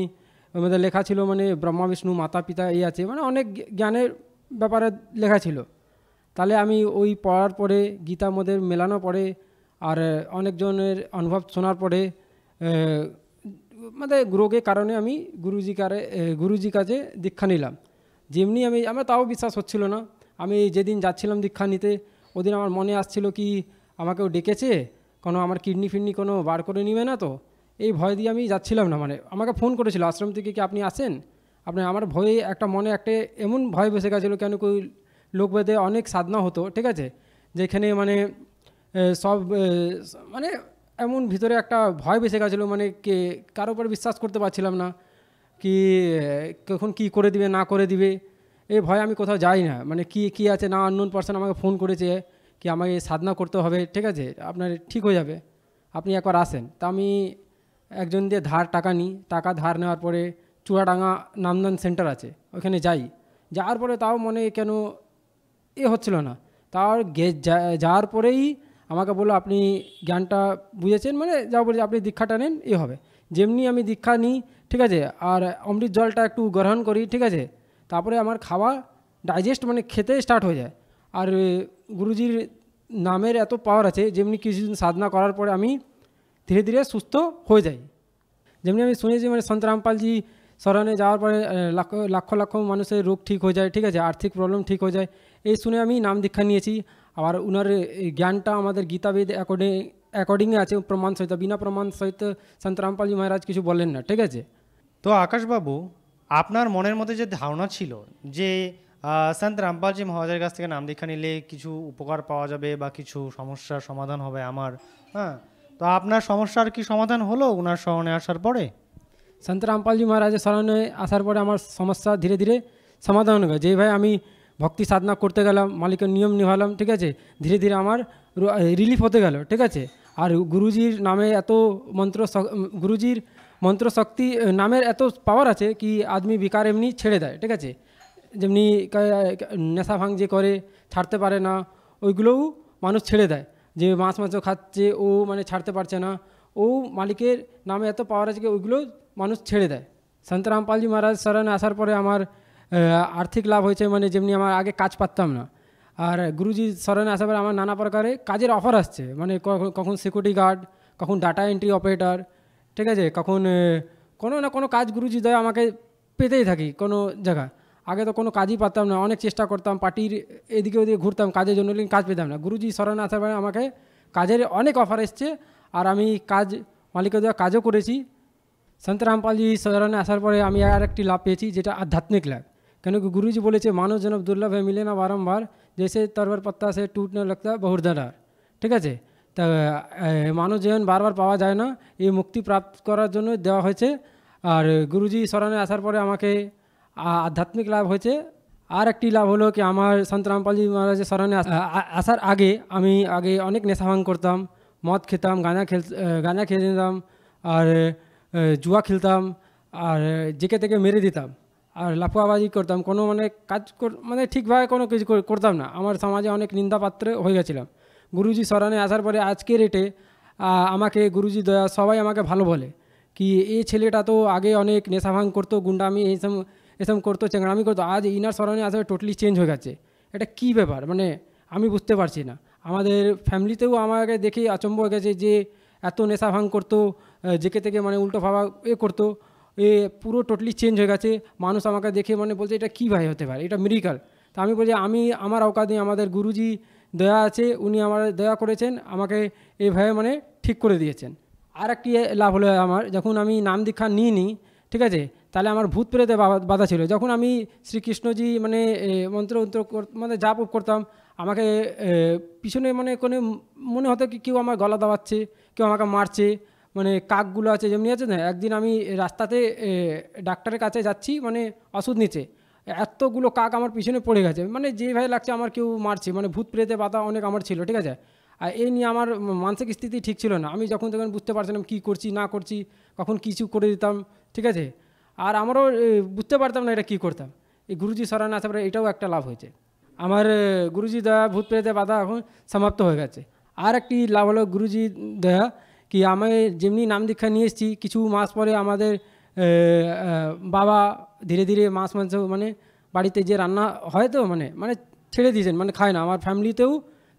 ওর মধ্যে লেখা ছিল মানে ব্রহ্মা বিষ্ণু মাতা পিতা এই আছে, মানে অনেক জ্ঞানের ব্যাপারে লেখা ছিল। তাহলে আমি ওই পড়ার পরে গীতার মধ্যে মেলানোর পরে আর অনেকজনের অনুভব শোনার পরে মানে রোগের কারণে আমি গুরুজি কাছে দীক্ষা নিলাম। যেমনি আমার তাও বিশ্বাস হচ্ছিল না। আমি যেদিন যাচ্ছিলাম দীক্ষা নিতে, ওদিন আমার মনে আসছিল কি আমাকেও ডেকেছে, কোনো আমার কিডনি ফিডনি কোনো বার করে নিবে না তো, এই ভয় দিয়ে আমি যাচ্ছিলাম না। মানে আমাকে ফোন করেছিল আশ্রম থেকে কি আপনি আসেন, আমার ভয়ে একটা মনে একটা এমন ভয় বসে গেছিলো, কেন কি লোকবেদে অনেক সাধনা হতো, ঠিক আছে, যেখানে মানে সব মানে এমন ভিতরে একটা ভয় বেসে গেছিলো, মানে কারো উপর বিশ্বাস করতে পারছিলাম না কি কখন কি করে দিবে না করে দিবে, এই ভয় আমি কোথাও যাই না। মানে কি আছে না, আননোন পারসন আমাকে ফোন করেছে কি আমাকে সাধনা করতে হবে, ঠিক আছে, আপনার ঠিক হয়ে যাবে, আপনি একবার আসেন। তা আমি একজন দিয়ে টাকা নিই, টাকা ধার নেওয়ার পরে চুয়াডাঙ্গা নামদান সেন্টার আছে, ওখানে যাওয়ার পরে তাও মনে কেন হচ্ছিল না। তার যাওয়ার পরেই আমাকে বললো আপনি জ্ঞানটা বুঝেছেন, মানে যা বলছে আপনি দীক্ষাটা নেন, হবে। যেমনি আমি দীক্ষা নিই, ঠিক আছে, আর অমৃত জলটা একটু গ্রহণ করি, ঠিক আছে, তারপরে আমার খাওয়া ডাইজেস্ট মানে খেতে স্টার্ট হয়ে যায়। আর গুরুজির নামের এত পাওয়ার আছে, যেমনি কিছুদিন সাধনা করার পরে আমি ধীরে ধীরে সুস্থ হয়ে যাই। যেমনি আমি শুনেছি মানে সন্ত রামপালজি শরণে যাওয়ার পরে লাখ লাখ মানুষের রোগ ঠিক হয়ে যায়, ঠিক আছে, আর্থিক প্রবলেম ঠিক হয়ে যায়, এই শুনে আমি নাম দীক্ষা নিয়েছি। আবার ওনার জ্ঞানটা আমাদের গীতাবেদ অ্যাকর্ডিংয়ে আছে, প্রমাণ সহিত, বিনা প্রমাণ সহিত সন্ত রামপালজি মহারাজ কিছু বলেন না, ঠিক আছে। তো আকাশবাবু, আপনার মনের মধ্যে যে ধারণা ছিল যে সন্ত রামপালজি মহারাজের কাছ থেকে নাম দীক্ষা নিলে কিছু উপকার পাওয়া যাবে বা কিছু সমস্যার সমাধান হবে আমার, হ্যাঁ, তো আপনার সমস্যার কি সমাধান হলো ওনার শরণে আসার পরে? সন্ত রামপালজি মহারাজের শরণে আসার পরে আমার সমস্যা ধীরে ধীরে সমাধান হয়ে গেল। যেই ভাই আমি ভক্তি সাধনা করতে গেলাম, মালিকের নিয়ম নিভালাম, ঠিক আছে, ধীরে ধীরে আমার রিলিফ হতে গেল, ঠিক আছে। আর গুরুজির নামে এত গুরুজির মন্ত্র শক্তি নামের এত পাওয়ার আছে কি আদমি বিকার এমনি ছেড়ে দেয়, ঠিক আছে, যেমনি নেশা ভাঙ যে করে ছাড়তে পারে না, ওইগুলোও মানুষ ছেড়ে দেয়। যে মাছ খাচ্ছে ও মানে ছাড়তে পারছে না, ও মালিকের নামে এত পাওয়ার আছে কি ওইগুলো মানুষ ছেড়ে দেয়। সন্ত রামপালজি মহারাজ শরণে আসার পরে আমার আর্থিক লাভ হয়েছে, মানে যেমনি আমার আগে কাজ পারতাম না, আর গুরুজি শরণে আসার পরে আমার নানা প্রকারে কাজের অফার আসছে, মানে কখন সিকিউরিটি গার্ড, কখন ডাটা এন্ট্রি অপারেটর, ঠিক আছে, কখন কোনো না কোনো কাজ গুরুজি দয়া আমাকে পেতেই থাকি কোনো জায়গা। আগে তো কোনো কাজই পারতাম না, অনেক চেষ্টা করতাম, পার্টির এদিকে ওদিকে ঘুরতাম কাজের জন্য, কিন্তু কাজ পেতাম না। গুরুজি শরণে আসার পরে আমাকে কাজের অনেক অফার এসছে, আর আমি কাজ মালিকের দেওয়া কাজও করেছি। সন্ত রামপালজি শরণে আসার পরে আমি আর একটি লাভ পেয়েছি, যেটা আধ্যাত্মিক লাভ। কেন কি গুরুজি বলেছে মানব জনম দুর্লভ হয়ে মিলে না বারম্বার, জেসে তরবার পত্তা সে টুটনে লাগতা বহুরদার, ঠিক আছে। তা মানুষ যেমন বারবার পাওয়া যায় না, এই মুক্তি প্রাপ্ত করার জন্য দেওয়া হয়েছে। আর গুরুজি শরণে আসার পরে আমাকে আধ্যাত্মিক লাভ হয়েছে। আর একটি লাভ হলো কি আমার সন্ত রামপালজি মহারাজের শরণে আসার আগে আমি অনেক নেশা ভাঙ করতাম, মদ খেতাম, গাঁজা খেয়ে নিতাম, আর জুয়া খেলতাম, আর যেকে থেকে মেরে দিতাম, আর লাফাবাজি করতাম, কোনো মানে কাজ মানে ঠিকভাবে কোনো কিছু করতাম না। আমার সমাজে অনেক নিন্দাপাত্র হয়ে গেছিলাম। গুরুজি শরণে আসার পরে আজকের রেটে আমাকে গুরুজি দয়া সবাই আমাকে ভালো বলে কি এই ছেলেটা তো আগে অনেক নেশা ভাঙ করতো, গুন্ডামি এসব করতো, চেংড়ামি করতো, আজ ইনার শরণে আসার টোটালি চেঞ্জ হয়ে গেছে। এটা কী ব্যাপার, মানে আমি বুঝতে পারছি না। আমাদের ফ্যামিলিতেও আমাকে দেখে আচম্ব হয়ে গেছে যে এত নেশা ভাঙ করতো, যেকে থেকে মানে উল্টো ভাবা করতো, পুরো টোটালি চেঞ্জ হয়ে গেছে। মানুষ আমাকে দেখে মানে বলছে এটা কী ভাই হতে পারে, এটা মিরাকল। তা আমি বলছি আমার অকাদে আমাদের গুরুজি দয়া আছে, উনি আমার দয়া করেছেন, আমাকে এইভাবে মানে ঠিক করে দিয়েছেন। আর একটি লাভ হলো আমার, যখন আমি নাম দীক্ষা নিই, ঠিক আছে, তাহলে আমার ভূত প্রেতে বাধা ছিল। যখন আমি শ্রীকৃষ্ণজি মানে মন্ত্র মানে জাপ করতাম, আমাকে পিছনে মানে কোনো মনে হতো কি কেউ আমার গলা দাবাচ্ছে, কেউ আমাকে মারছে, মানে কাকগুলো আছে যেমনি আছে না। একদিন আমি রাস্তাতে ডাক্তারের কাছে যাচ্ছি মানে ওষুধ নিচে, এতগুলো কাক আমার পিছনে পড়ে গেছে, মানে যেভাবে লাগছে আমার কেউ মারছে, মানে ভূত প্রেতে বাধা অনেক আমার ছিল, ঠিক আছে। আর এই নিয়ে আমার মানসিক স্থিতি ঠিক ছিল না, আমি যখন তখন বুঝতে পারছিলাম কী করছি না করছি, কখন কিছু করে দিতাম, ঠিক আছে। আর আমারও বুঝতে পারতাম না এটা কী করতাম। এই গুরুজি শরণে আসার পরে এটাও একটা লাভ হয়েছে আমার। গুরুজি দয়া ভূত প্রেতে বাধা এখন সমাপ্ত হয়ে গেছে। আর একটি লাভ হলো গুরুজি দয়া কি আমি যেমনি নাম দীক্ষা নিয়ে এসেছি, কিছু মাস পরে আমাদের বাবা ধীরে ধীরে মাছ মাংস মানে বাড়িতে যে রান্না হয় তো মানে মানে ছেড়ে দিয়েছেন, মানে খায় না। আমার ফ্যামিলিতেও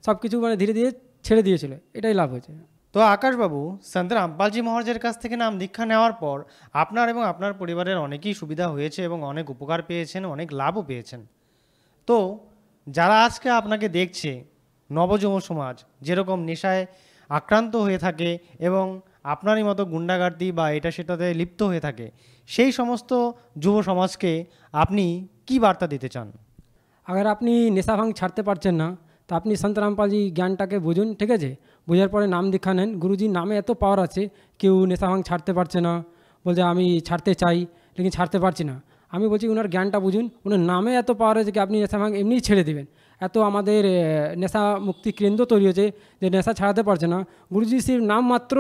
সব কিছু মানে ধীরে ধীরে ছেড়ে দিয়েছিল, এটাই লাভ হয়েছে। তো আকাশবাবু, সন্ত রামপালজি মহারাজের কাছ থেকে নাম দীক্ষা নেওয়ার পর আপনার এবং আপনার পরিবারের অনেকই সুবিধা হয়েছে এবং অনেক উপকার পেয়েছেন, অনেক লাভও পেয়েছেন। তো যারা আজকে আপনাকে দেখছে, নবযুব সমাজ যেরকম নেশায় আক্রান্ত হয়ে থাকে এবং আপনারই মতো গুন্ডাগার্দি বা এটা সেটাতে লিপ্ত হয়ে থাকে, সেই সমস্ত যুব সমাজকে আপনি কি বার্তা দিতে চান? अगर আপনি নেশা ভাঙ ছাড়তে পারছেন না, তো আপনি সন্ত রামপালজি জ্ঞানটাকে বুঝুন, ঠিক আছে। বোঝার পরে নাম দীক্ষা নেন। গুরুজির নামে এত পাওয়ার আছে, কেউ নেশা ভাঙ ছাড়তে পারছে না, বলছে আমি ছাড়তে চাই লেকিন ছাড়তে পারছি না। আমি বলছি ওনার জ্ঞানটা বুঝুন, ওনার নামে এত পাওয়ার আছে কি আপনি নেশা ভাঙ এমনিই ছেড়ে দেবেন। এত আমাদের নেশা মুক্তি কেন্দ্র তৈরি হয়েছে যে নেশা ছাড়াতে পারছে না। গুরুজি সির নাম মাত্র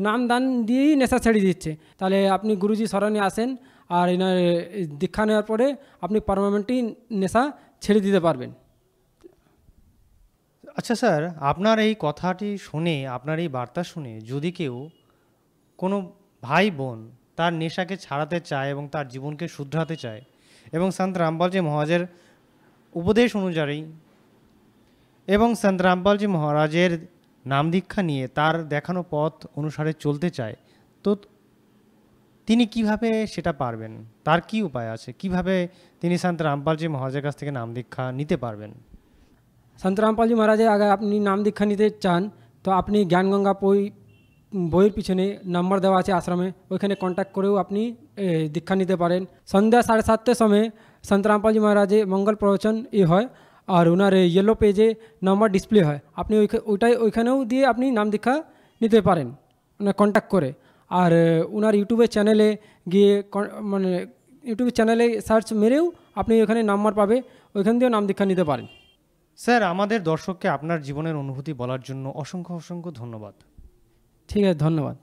নাম দান দিয়েই নেশা ছেড়ে দিচ্ছে। তাহলে আপনি গুরুজি শরণে আসেন আর এনার দীক্ষা নেওয়ার পরে আপনি পার্মানেন্টলি নেশা ছেড়ে দিতে পারবেন। আচ্ছা স্যার, আপনার এই কথাটি শুনে, আপনার এই বার্তা শুনে যদি কেউ কোনো ভাই বোন তার নেশাকে ছাড়াতে চায় এবং তার জীবনকে শুধরাতে চায় এবং সন্ত রামপালজি মহারাজের উপদেশ অনুযায়ী এবং সন্ত রামপালজি মহারাজের নাম দীক্ষা নিয়ে তার দেখানো পথ অনুসারে চলতে চায়, তো তিনি কিভাবে সেটা পারবেন? তার কি উপায় আছে? কিভাবে তিনি সন্ত রামপালজি মহারাজের কাছ থেকে নাম দীক্ষা নিতে পারবেন? সন্ত রামপালজি মহারাজের আগে আপনি নাম দীক্ষা নিতে চান তো আপনি জ্ঞানগঙ্গা বইয়ের পিছনে নাম্বার দেওয়া আছে আশ্রমে, ওইখানে কন্ট্যাক্ট করেও আপনি দীক্ষা নিতে পারেন। সন্ধ্যা 7:30টার সময় সন্ত রামপালজি মহারাজের মঙ্গল প্রবচন হয় আর ওনার ইয়েলো পেজে নাম্বার ডিসপ্লে হয়, আপনি ওইখানেও দিয়ে আপনি নাম দীক্ষা নিতে পারেন ওনার কন্ট্যাক্ট করে। আর ওনার ইউটিউবের চ্যানেলে গিয়ে মানে ইউটিউব চ্যানেলে সার্চ মেরেও আপনি ওখানে নাম্বার পাবে, ওইখান দিয়েও নাম দীক্ষা নিতে পারেন। স্যার, আমাদের দর্শককে আপনার জীবনের অনুভূতি বলার জন্য অসংখ্য অসংখ্য ধন্যবাদ। ঠিক আছে, ধন্যবাদ।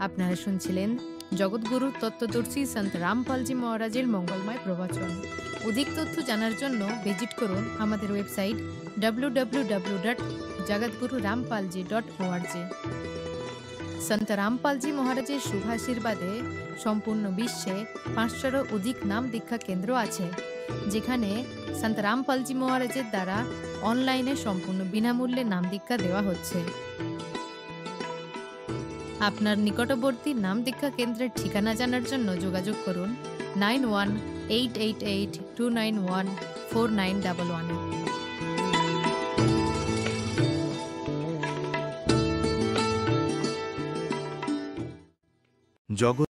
আপনারা শুনছিলেন জগৎগুরু তত্ত্বদর্শী সন্ত রামপালজি মহারাজের মঙ্গলময় প্রবচন। অধিক তথ্য জানার জন্য ভিজিট করুন আমাদের ওয়েবসাইট www.jagatgururampalji.org। সন্ত রামপালজি মহারাজের শুভাশীর্বাদে সম্পূর্ণ বিশ্বে 500-এরও অধিক নাম দীক্ষা কেন্দ্র আছে, যেখানে সন্ত রামপালজি মহারাজের দ্বারা অনলাইনে সম্পূর্ণ বিনামূল্যে নাম দীক্ষা দেওয়া হচ্ছে। আপনার নিকটবর্তী নাম দীক্ষা কেন্দ্রের ঠিকানা জানার জন্য যোগাযোগ করুন 9188291491। জগৎ